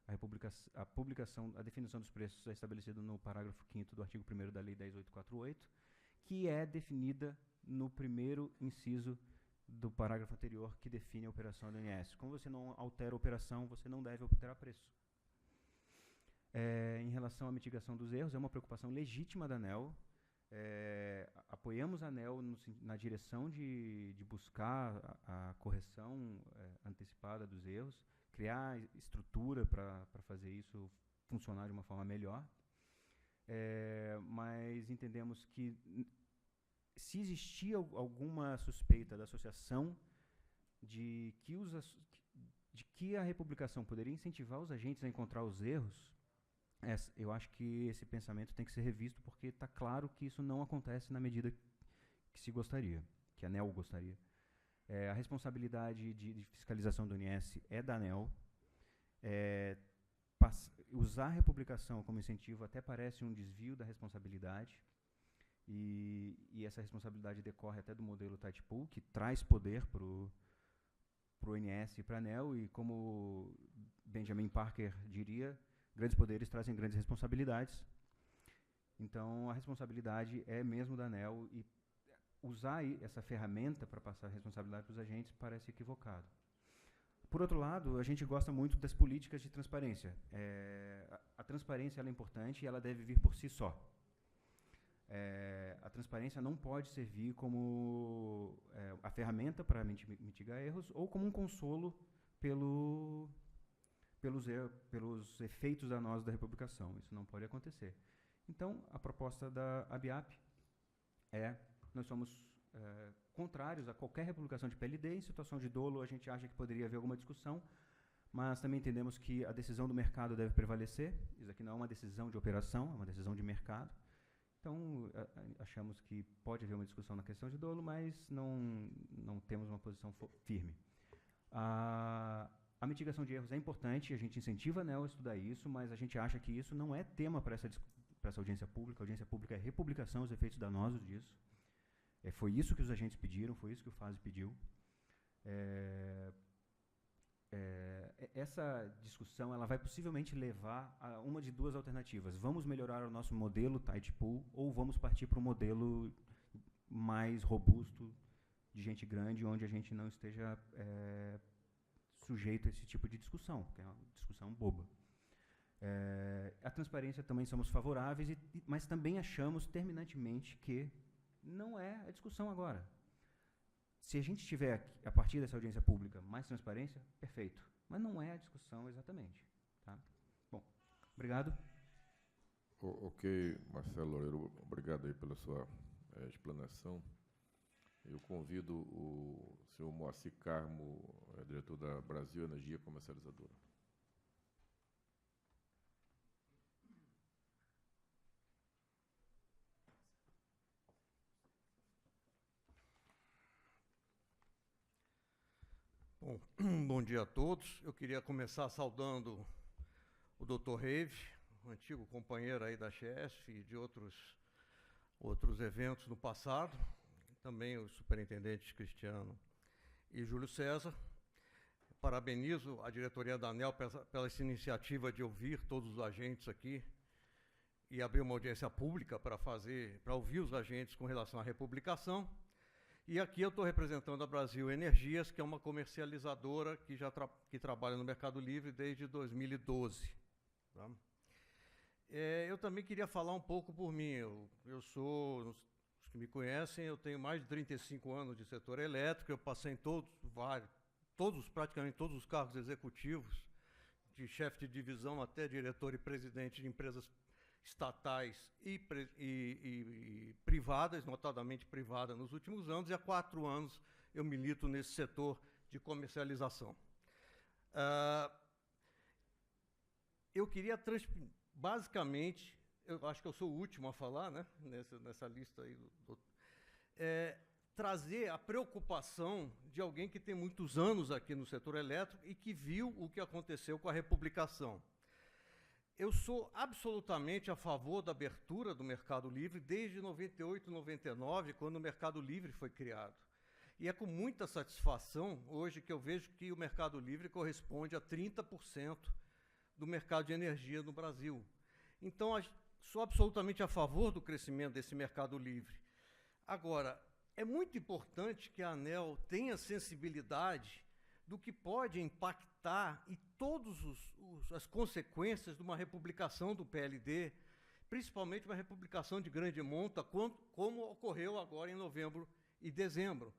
a definição dos preços é estabelecida no parágrafo 5º do artigo 1º da Lei 10.848, que é definida no primeiro inciso do parágrafo anterior, que define a operação do ONS. Como você não altera a operação, você não deve alterar preço. Em relação à mitigação dos erros, é uma preocupação legítima da ANEEL. Apoiamos a ANEEL na direção de buscar a correção antecipada dos erros, criar estrutura para fazer isso funcionar de uma forma melhor. Mas entendemos que, se existia alguma suspeita da associação de que a republicação poderia incentivar os agentes a encontrar os erros, eu acho que esse pensamento tem que ser revisto, porque está claro que isso não acontece na medida que se gostaria, que a ANEEL gostaria. A responsabilidade de fiscalização do ONS é da ANEEL. Usar a republicação como incentivo até parece um desvio da responsabilidade, e essa responsabilidade decorre até do modelo Tight Pool, que traz poder para o ONS e para a ANEEL, e como Benjamin Parker diria, grandes poderes trazem grandes responsabilidades. Então, a responsabilidade é mesmo da ANEEL, e usar essa ferramenta para passar a responsabilidade para os agentes parece equivocado. Por outro lado, a gente gosta muito das políticas de transparência. A transparência ela é importante e ela deve vir por si só. A transparência não pode servir como a ferramenta para mitigar erros ou como um consolo pelos efeitos danosos da republicação. Isso não pode acontecer. Então, a proposta da ABIAP nós somos contrários a qualquer republicação de PLD. Em situação de dolo, a gente acha que poderia haver alguma discussão, mas também entendemos que a decisão do mercado deve prevalecer. Isso aqui não é uma decisão de operação, é uma decisão de mercado. Então, achamos que pode haver uma discussão na questão de dolo, mas não temos uma posição firme. A mitigação de erros é importante, a gente incentiva a ANEEL a estudar isso, mas a gente acha que isso não é tema para essa audiência pública. A audiência pública é republicação, os efeitos danosos disso. Foi isso que os agentes pediram, foi isso que o FASE pediu. Essa discussão ela vai possivelmente levar a uma de duas alternativas. Vamos melhorar o nosso modelo Tight Pool ou vamos partir para um modelo mais robusto, de gente grande, onde a gente não esteja sujeito a esse tipo de discussão, que é uma discussão boba. A transparência também somos favoráveis, mas também achamos terminantemente que não é a discussão agora. Se a gente tiver, a partir dessa audiência pública, mais transparência, perfeito. Mas não é a discussão exatamente. Tá? Bom, obrigado. Ok, Marcelo Loureiro, obrigado aí pela sua explanação. Eu convido o senhor Moacir Carmo, diretor da Brasil Energia Comercializadora. Bom dia a todos. Eu queria começar saudando o Dr. Reive, um antigo companheiro aí da CHESF e de outros eventos no passado, também os superintendentes Cristiano e Júlio César. Parabenizo a diretoria da ANEEL pela essa iniciativa de ouvir todos os agentes aqui e abrir uma audiência pública para ouvir os agentes com relação à republicação. E aqui eu estou representando a Brasil Energias, que é uma comercializadora que trabalha no Mercado Livre desde 2012. Tá? Eu também queria falar um pouco por mim. Eu sou, os que me conhecem, eu tenho mais de 35 anos de setor elétrico, eu passei em praticamente todos os cargos executivos, de chefe de divisão até diretor e presidente de empresas estatais e privadas, notadamente privada nos últimos anos, e há 4 anos eu milito nesse setor de comercialização. Eu queria, basicamente, eu acho que eu sou o último a falar, né, nessa lista aí, trazer a preocupação de alguém que tem muitos anos aqui no setor elétrico e que viu o que aconteceu com a republicação. Eu sou absolutamente a favor da abertura do Mercado Livre desde 98, 99, quando o Mercado Livre foi criado. E é com muita satisfação hoje que eu vejo que o Mercado Livre corresponde a 30% do mercado de energia no Brasil. Então, sou absolutamente a favor do crescimento desse mercado livre. Agora, é muito importante que a ANEEL tenha sensibilidade do que pode impactar e todas as consequências de uma republicação do PLD, principalmente uma republicação de grande monta, como ocorreu agora em novembro e dezembro.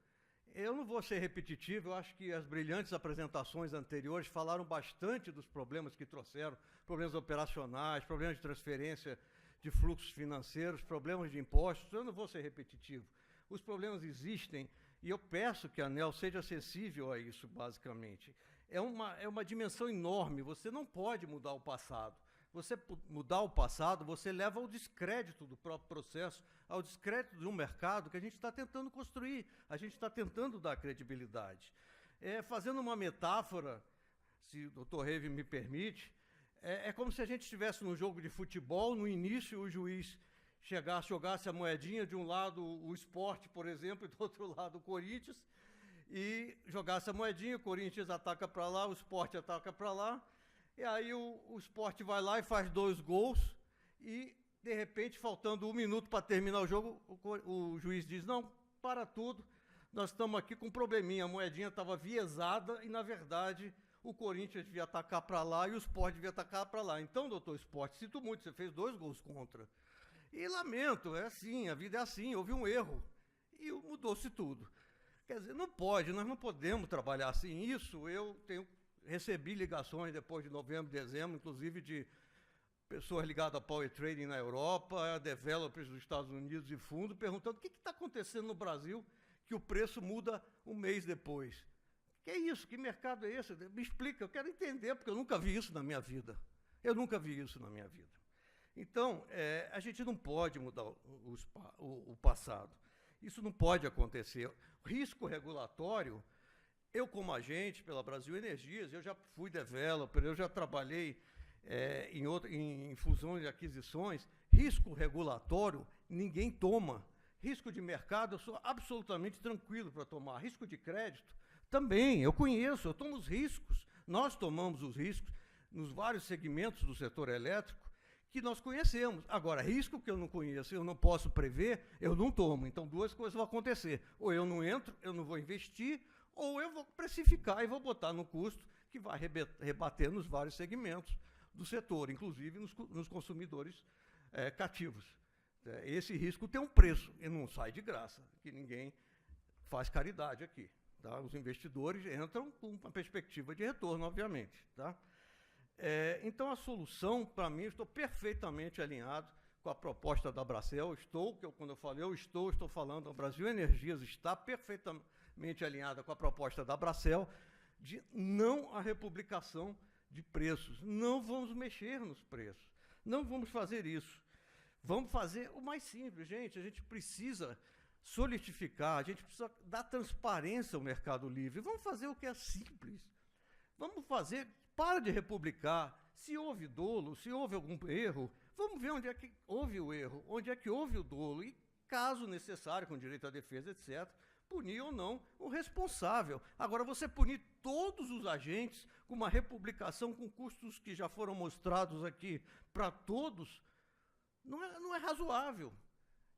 Eu não vou ser repetitivo, eu acho que as brilhantes apresentações anteriores falaram bastante dos problemas que trouxeram, problemas operacionais, problemas de transferência de fluxos financeiros, problemas de impostos, eu não vou ser repetitivo. Os problemas existem e eu peço que a ANEEL seja sensível a isso, basicamente. É uma dimensão enorme, você não pode mudar o passado. Você mudar o passado, você leva ao descrédito do próprio processo, ao descrédito de um mercado que a gente está tentando construir, a gente está tentando dar credibilidade. Fazendo uma metáfora, se o doutor Reive me permite, é como se a gente estivesse num jogo de futebol, no início o juiz jogasse a moedinha, de um lado o Sport, por exemplo, e do outro lado o Corinthians, e jogasse a moedinha, o Corinthians ataca para lá, o Sport ataca para lá, e aí o Sport vai lá e faz 2 gols, e, de repente, faltando 1 minuto para terminar o jogo, o juiz diz, não, para tudo, nós estamos aqui com um probleminha, a moedinha estava viesada e, na verdade, o Corinthians devia atacar para lá e o Sport devia atacar para lá. Então, doutor Sport, sinto muito, você fez 2 gols contra. E lamento, é assim, a vida é assim, houve um erro e mudou-se tudo. Quer dizer, não pode, nós não podemos trabalhar assim. Isso recebi ligações depois de novembro, dezembro, inclusive de pessoas ligadas a power trading na Europa, a developers dos Estados Unidos e fundo, perguntando o que está acontecendo no Brasil que o preço muda um mês depois. Que é isso? Que mercado é esse? Me explica, eu quero entender, porque eu nunca vi isso na minha vida. Eu nunca vi isso na minha vida. Então, a gente não pode mudar o passado. Isso não pode acontecer. Risco regulatório, eu como agente pela Brasil Energias, eu já fui developer, eu já trabalhei em fusões e aquisições. Risco regulatório, ninguém toma. Risco de mercado, eu sou absolutamente tranquilo para tomar. Risco de crédito, também, eu conheço, eu tomo os riscos. Nós tomamos os riscos nos vários segmentos do setor elétrico que nós conhecemos. Agora, risco que eu não conheço, eu não posso prever, eu não tomo. Então, 2 coisas vão acontecer. Ou eu não entro, eu não vou investir, ou eu vou precificar e vou botar no custo que vai rebater nos vários segmentos do setor, inclusive nos consumidores cativos. Esse risco tem um preço e não sai de graça, que ninguém faz caridade aqui. Tá? Os investidores entram com uma perspectiva de retorno, obviamente. Tá? Então, a solução, para mim, estou perfeitamente alinhado com a proposta da Abracel. Quando eu falei estou falando, a Brasil Energias está perfeitamente alinhada com a proposta da Abracel de não a republicação de preços. Não vamos mexer nos preços. Não vamos fazer isso. Vamos fazer o mais simples, gente. A gente precisa solidificar, a gente precisa dar transparência ao mercado livre. Vamos fazer o que é simples. Vamos fazer, para de republicar. Se houve dolo, se houve algum erro, vamos ver onde é que houve o erro, onde é que houve o dolo e, caso necessário, com direito à defesa, etc., punir ou não o responsável. Agora, você punir todos os agentes com uma republicação com custos que já foram mostrados aqui para todos, não é razoável.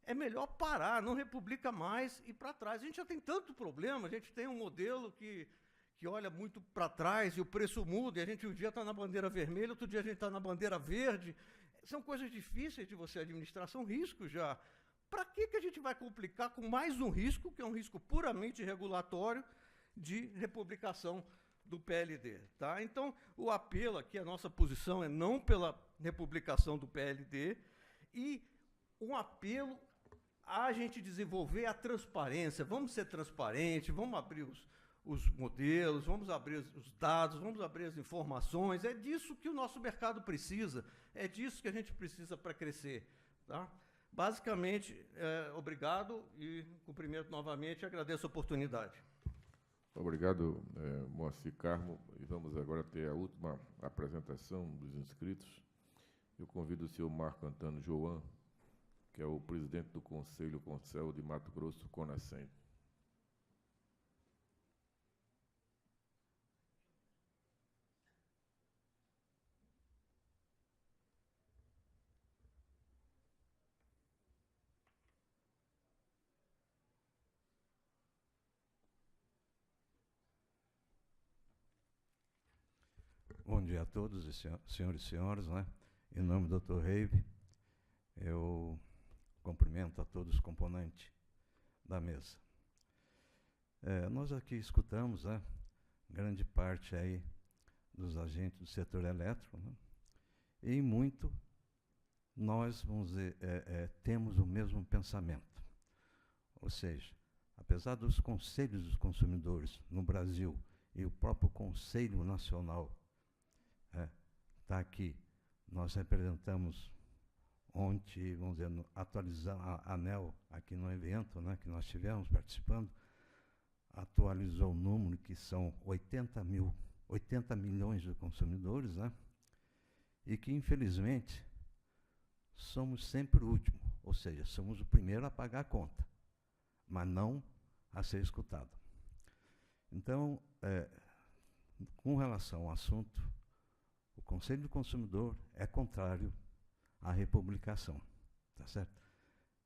É melhor parar, não republica mais e ir para trás. A gente já tem tanto problema, a gente tem um modelo que olha muito para trás e o preço muda, e a gente um dia está na bandeira vermelha, outro dia a gente está na bandeira verde. São coisas difíceis de você administrar, são riscos já. Para que a gente vai complicar com mais um risco, que é um risco puramente regulatório, de republicação do PLD? Tá? Então, o apelo aqui, a nossa posição é não pela republicação do PLD, e um apelo a gente desenvolver a transparência. Vamos ser transparentes, vamos abrir os modelos, vamos abrir os dados, vamos abrir as informações. É disso que o nosso mercado precisa, é disso que a gente precisa para crescer. Tá? Basicamente, obrigado e cumprimento novamente e agradeço a oportunidade. Obrigado, Moacir Carmo. E vamos agora ter a última apresentação dos inscritos. Eu convido o senhor Marco Antônio Joan, que é o presidente do Conselho Concel de Mato Grosso, CONASEM. Bom dia a todos, senhores e senhoras, né? Em nome do Dr. Reive, eu cumprimento a todos os componentes da mesa. Nós aqui escutamos, né, grande parte aí dos agentes do setor elétrico, né? E em muito nós, vamos dizer, temos o mesmo pensamento. Ou seja, apesar dos conselhos dos consumidores no Brasil e o próprio Conselho Nacional está aqui, nós representamos ontem, vamos dizer, atualizar a ANEEL aqui no evento, né, que nós tivemos participando, atualizou o número que são 80 milhões de consumidores, né, e que infelizmente somos sempre o último, ou seja, somos o primeiro a pagar a conta, mas não a ser escutado. Então, com relação ao assunto, o Conselho do Consumidor é contrário à republicação, tá certo?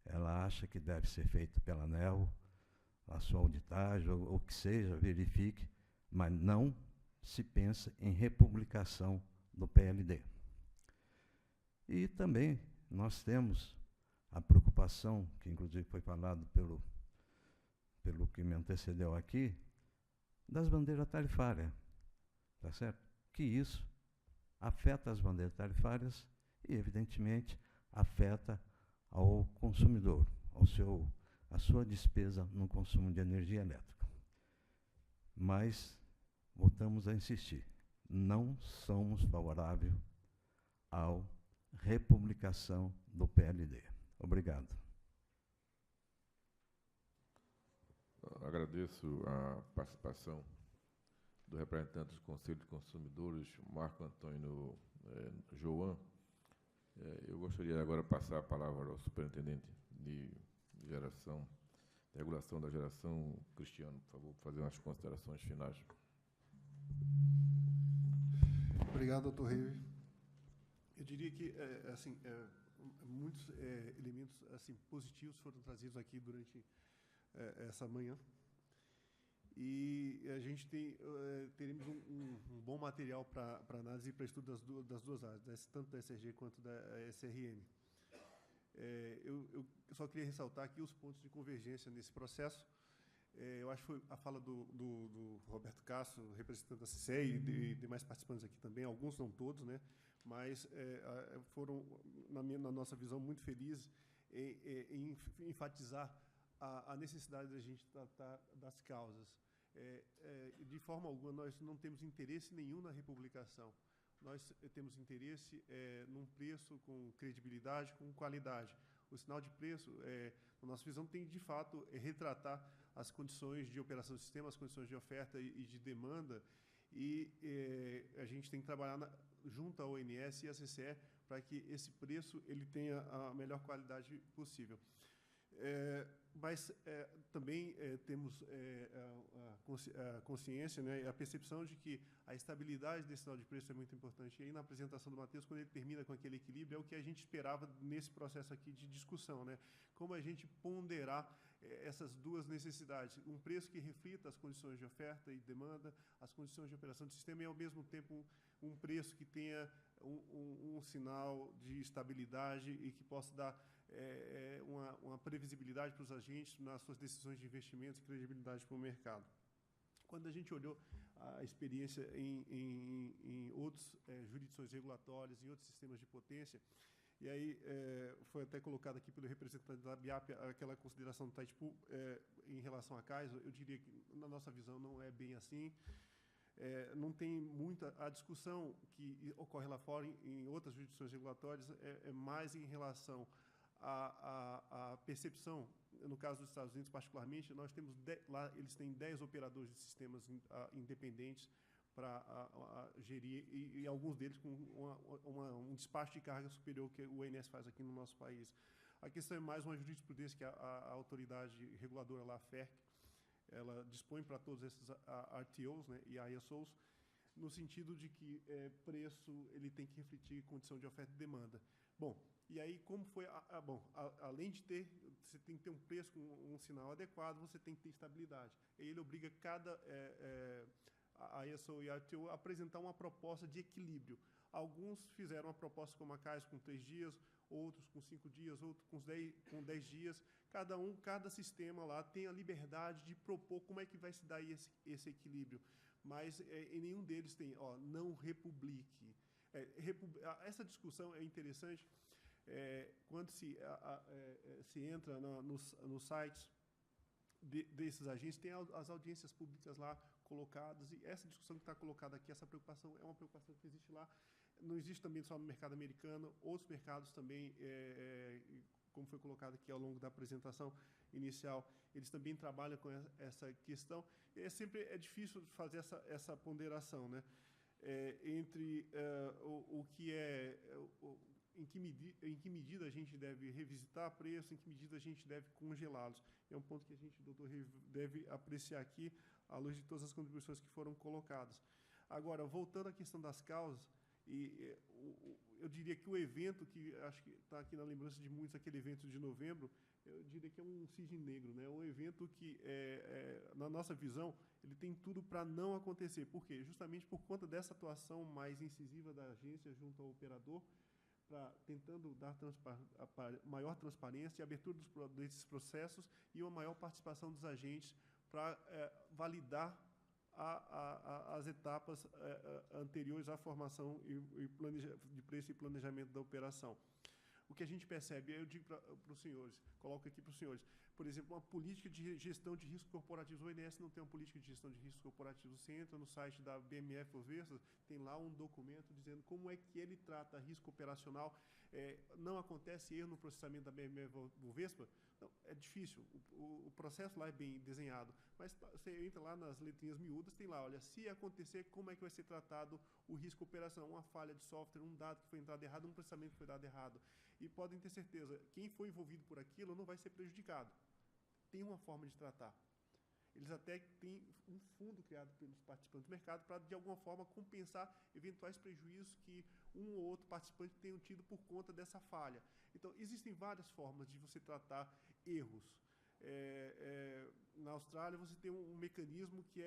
Ela acha que deve ser feito pela ANEEL, a sua auditagem, ou o que seja, verifique, mas não se pensa em republicação do PLD. E também nós temos a preocupação, que inclusive foi falado pelo que me antecedeu aqui, das bandeiras tarifárias, tá certo? Que isso afeta as bandeiras tarifárias e, evidentemente, afeta ao consumidor, a sua despesa no consumo de energia elétrica. Mas, voltamos a insistir, não somos favoráveis à republicação do PLD. Obrigado. Agradeço a participação do representante do Conselho de Consumidores, Marco Antônio João. Eu gostaria agora de passar a palavra ao superintendente de geração, de regulação da geração, Cristiano, por favor, fazer umas considerações finais. Obrigado, doutor Reive. Eu diria que muitos elementos positivos foram trazidos aqui durante essa manhã. E a gente teremos um bom material para análise e para estudo das duas áreas, tanto da SRG quanto da SRM. Eu só queria ressaltar aqui os pontos de convergência nesse processo. Eu acho que foi a fala do Roberto Castro, representante da CCE, e demais participantes aqui também, alguns não todos, né, mas foram, na nossa visão, muito felizes em enfatizar a necessidade da gente tratar das causas. De forma alguma, nós não temos interesse nenhum na republicação. Nós temos interesse num preço com credibilidade, com qualidade. O sinal de preço, na nossa visão, tem, de fato, retratar as condições de operação do sistema, as condições de oferta e de demanda, e a gente tem que trabalhar junto à ONS e à CCE para que esse preço ele tenha a melhor qualidade possível. Mas também temos a consciência, né, e a percepção de que a estabilidade desse sinal de preço é muito importante. E aí, na apresentação do Matheus, quando ele termina com aquele equilíbrio, é o que a gente esperava nesse processo aqui de discussão, né? Como a gente ponderar essas duas necessidades. Um preço que reflita as condições de oferta e demanda, as condições de operação do sistema, e, ao mesmo tempo, um preço que tenha um sinal de estabilidade e que possa dar uma previsibilidade para os agentes nas suas decisões de investimentos e credibilidade para o mercado. Quando a gente olhou a experiência em outras jurisdições regulatórias, em outros sistemas de potência, e aí foi até colocado aqui pelo representante da BIAP aquela consideração do Itaipu em relação à CAISO, eu diria que, na nossa visão, não é bem assim. Não tem muita... A discussão que ocorre lá fora, em outras jurisdições regulatórias, é mais em relação a percepção. No caso dos Estados Unidos, particularmente, nós temos lá eles têm 10 operadores de sistemas independentes para gerir, e alguns deles com um despacho de carga superior que o ONS faz aqui no nosso país. A questão é mais uma jurisprudência que a autoridade reguladora lá, a FERC, ela dispõe para todos esses RTOs, né, e ISOs, no sentido de que preço ele tem que refletir condição de oferta e demanda. Bom, e aí como foi... além de ter... Você tem que ter um preço com um sinal adequado, você tem que ter estabilidade. E ele obriga cada a ESO e a ATU apresentar uma proposta de equilíbrio. Alguns fizeram uma proposta como a CAIS com 3 dias, outros com 5 dias, outros com 10 dias. Cada sistema lá tem a liberdade de propor como é que vai se dar esse equilíbrio. Mas em nenhum deles tem, não republique. Essa discussão é interessante quando se entra nos sites desses agentes, tem as audiências públicas lá colocadas, e essa discussão que está colocada aqui, essa preocupação é uma preocupação que existe lá. Não existe também só no mercado americano, outros mercados também, como foi colocado aqui ao longo da apresentação inicial, eles também trabalham com essa questão. Sempre é difícil fazer essa ponderação, né, entre o que é... Em que medida a gente deve revisitar preço, em que medida a gente deve congelá-los. É um ponto que a gente, doutor, deve apreciar aqui, à luz de todas as contribuições que foram colocadas. Agora, voltando à questão das causas, eu diria que o evento, que acho que está aqui na lembrança de muitos, aquele evento de novembro, eu diria que é um cisne negro, né? Um evento que, na nossa visão, ele tem tudo para não acontecer. Por quê? Justamente por conta dessa atuação mais incisiva da agência junto ao operador, tentando dar maior transparência e abertura desses processos e uma maior participação dos agentes para validar as etapas anteriores à formação de preço e planejamento da operação. O que a gente percebe, eu digo para os senhores, coloco aqui para os senhores, por exemplo, uma política de gestão de riscos corporativos. O ONS não tem uma política de gestão de riscos corporativos. Você entra no site da BMF Bovespa, tem lá um documento dizendo como é que ele trata risco operacional. Não acontece erro no processamento da BMF Bovespa? Não, é difícil. O processo lá é bem desenhado. Mas você entra lá nas letrinhas miúdas, tem lá, olha, se acontecer, como é que vai ser tratado o risco operacional? Uma falha de software, um dado que foi entrado errado, um processamento que foi dado errado. E podem ter certeza, quem foi envolvido por aquilo não vai ser prejudicado. Tem uma forma de tratar. Eles até têm um fundo criado pelos participantes do mercado para, de alguma forma, compensar eventuais prejuízos que um ou outro participante tenham tido por conta dessa falha. Então, existem várias formas de você tratar erros. Na Austrália, você tem um mecanismo que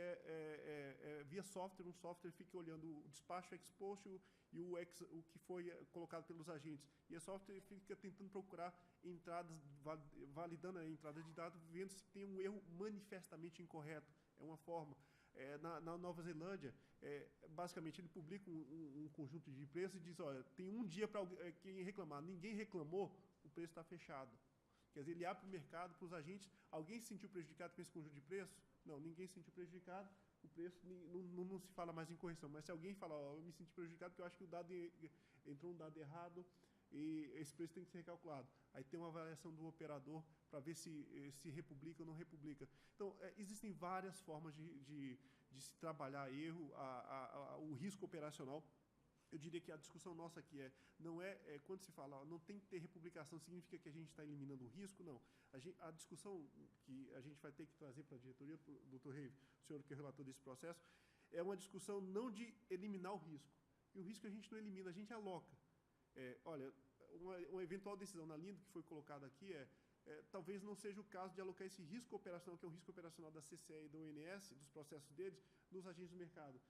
via software, um software fica olhando o despacho ex-post e o que foi colocado pelos agentes. E a software fica tentando procurar entradas, validando a entrada de dados, vendo se tem um erro manifestamente incorreto. É uma forma. Na Nova Zelândia, basicamente, ele publica um conjunto de preços e diz, olha, tem um dia para quem reclamar. Ninguém reclamou, o preço está fechado. Quer dizer, ele abre o mercado para os agentes. Alguém se sentiu prejudicado com esse conjunto de preços? Não, ninguém se sentiu prejudicado. O preço não se fala mais em correção. Mas se alguém fala, eu me senti prejudicado porque eu acho que entrou um dado errado e esse preço tem que ser recalculado. Aí tem uma avaliação do operador para ver se republica ou não republica. Então, existem várias formas de se trabalhar erro, o risco operacional. Eu diria que a discussão nossa aqui não é quando se fala não tem que ter republicação, significa que a gente está eliminando o risco? Não. A discussão que a gente vai ter que trazer para a diretoria, doutor Reive, o senhor que é relator desse processo, é uma discussão não de eliminar o risco. E o risco a gente não elimina, a gente aloca. Olha, uma eventual decisão na linha do que foi colocado aqui talvez não seja o caso de alocar esse risco operacional, que é o risco operacional da CCE e da ONS, dos processos deles, nos agentes do mercado.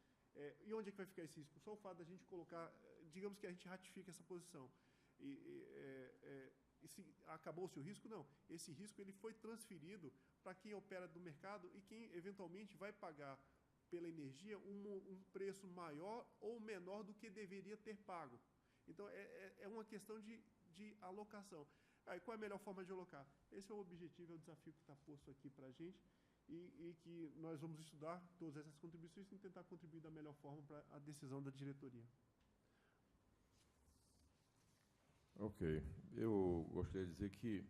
E onde é que vai ficar esse risco? Só o fato da gente colocar, digamos que a gente ratifica essa posição. E se acabou-se o risco? Não. Esse risco ele foi transferido para quem opera do mercado e quem, eventualmente, vai pagar pela energia um preço maior ou menor do que deveria ter pago. Então, é uma questão de alocação. Aí, qual é a melhor forma de alocar? Esse é o objetivo, é o desafio que está posto aqui para a gente. E que nós vamos estudar todas essas contribuições e tentar contribuir da melhor forma para a decisão da diretoria. Ok. Eu gostaria de dizer que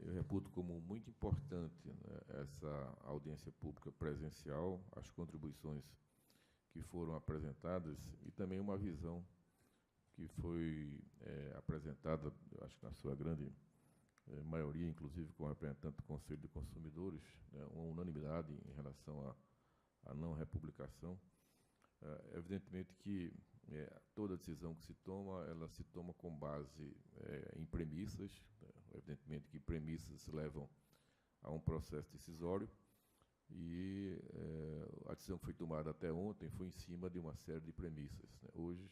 eu reputo como muito importante, né, essa audiência pública presencial, as contribuições que foram apresentadas e também uma visão que foi apresentada, eu acho que na sua grande maioria, inclusive com o representante do Conselho de Consumidores, né, uma unanimidade em relação à não republicação. Evidentemente que toda decisão que se toma, ela se toma com base em premissas, né, evidentemente que premissas levam a um processo decisório, E a decisão que foi tomada até ontem foi em cima de uma série de premissas, né? Hoje,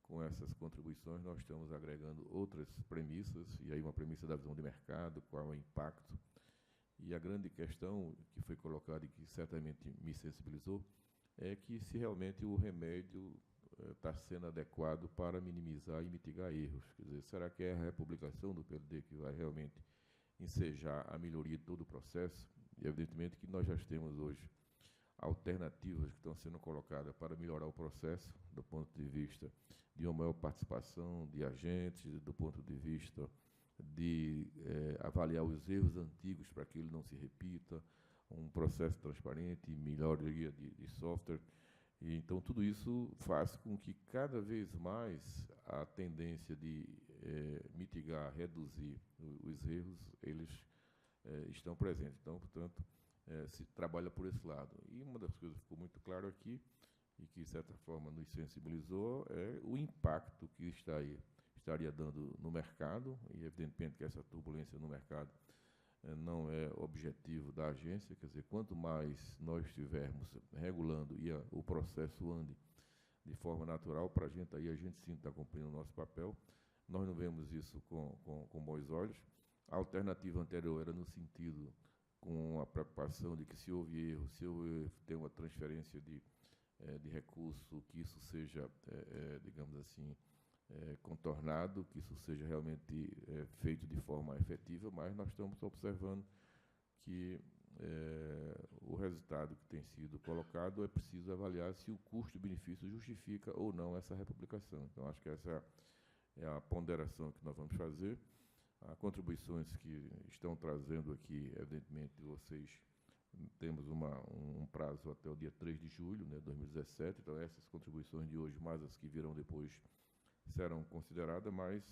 com essas contribuições, nós estamos agregando outras premissas, e aí uma premissa da visão de mercado, qual é o impacto. E a grande questão que foi colocada e que certamente me sensibilizou é que se realmente o remédio está sendo adequado para minimizar e mitigar erros. Quer dizer, será que é a republicação do PLD que vai realmente ensejar a melhoria de todo o processo? E, evidentemente, que nós já temos hoje alternativas que estão sendo colocadas para melhorar o processo, do ponto de vista de uma maior participação de agentes, do ponto de vista de avaliar os erros antigos para que ele não se repita, um processo transparente, melhoria de software. E, então, tudo isso faz com que, cada vez mais, a tendência de mitigar, reduzir os erros, eles estão presentes. Então, portanto, se trabalha por esse lado. E uma das coisas que ficou muito claro aqui, e que, de certa forma, nos sensibilizou, é o impacto que estaria dando no mercado, e, evidentemente, que essa turbulência no mercado não é objetivo da agência. Quer dizer, quanto mais nós estivermos regulando e o processo ande de forma natural, para a gente sim está cumprindo o nosso papel. Nós não vemos isso com bons olhos. A alternativa anterior era no sentido com a preocupação de que, se houve erro, ter uma transferência de recurso, que isso seja, digamos assim, contornado, que isso seja realmente feito de forma efetiva, mas nós estamos observando que o resultado que tem sido colocado é preciso avaliar se o custo-benefício justifica ou não essa republicação. Então, acho que essa é a ponderação que nós vamos fazer. As contribuições que estão trazendo aqui, evidentemente, vocês temos um prazo até o dia 3 de julho, né, 2017, então essas contribuições de hoje, mais as que virão depois, serão consideradas, mas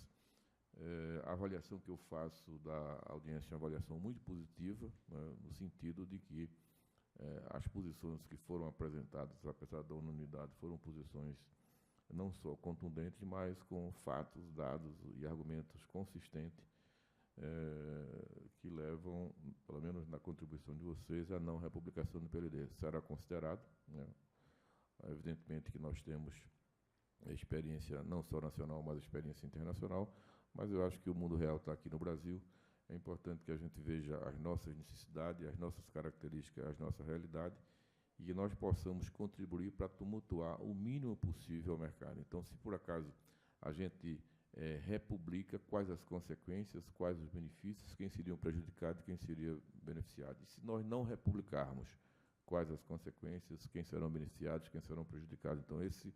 a avaliação que eu faço da audiência é uma avaliação muito positiva, né, no sentido de que as posições que foram apresentadas, apesar da unanimidade, foram posições não só contundentes, mas com fatos, dados e argumentos consistentes, que levam, pelo menos na contribuição de vocês, à não republicação do PLD. Será considerado, né? Evidentemente que nós temos experiência não só nacional, mas experiência internacional, mas eu acho que o mundo real está aqui no Brasil. É importante que a gente veja as nossas necessidades, as nossas características, as nossas realidades, e que nós possamos contribuir para tumultuar o mínimo possível ao mercado. Então, se por acaso a gente republica, quais as consequências, quais os benefícios, quem seriam prejudicados e quem seria beneficiado. E se nós não republicarmos, quais as consequências, quem serão beneficiados, quem serão prejudicados. Então, esse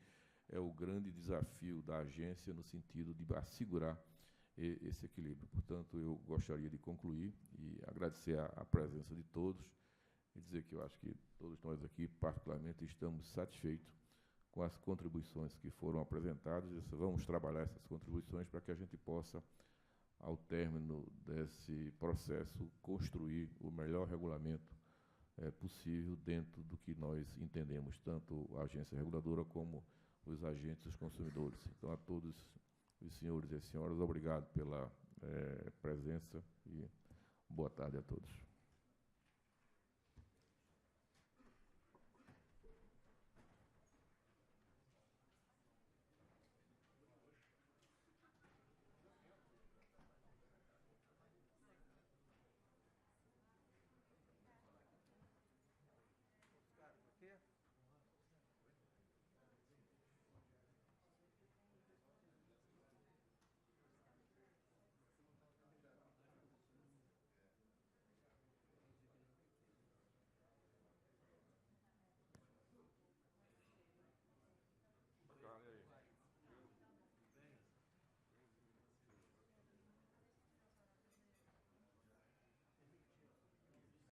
é o grande desafio da agência, no sentido de assegurar esse equilíbrio. Portanto, eu gostaria de concluir e agradecer a presença de todos e dizer que eu acho que todos nós aqui, particularmente, estamos satisfeitos com as contribuições que foram apresentadas. Vamos trabalhar essas contribuições para que a gente possa, ao término desse processo, construir o melhor regulamento possível dentro do que nós entendemos, tanto a agência reguladora como os agentes e os consumidores. Então, a todos os senhores e as senhoras, obrigado pela presença e boa tarde a todos.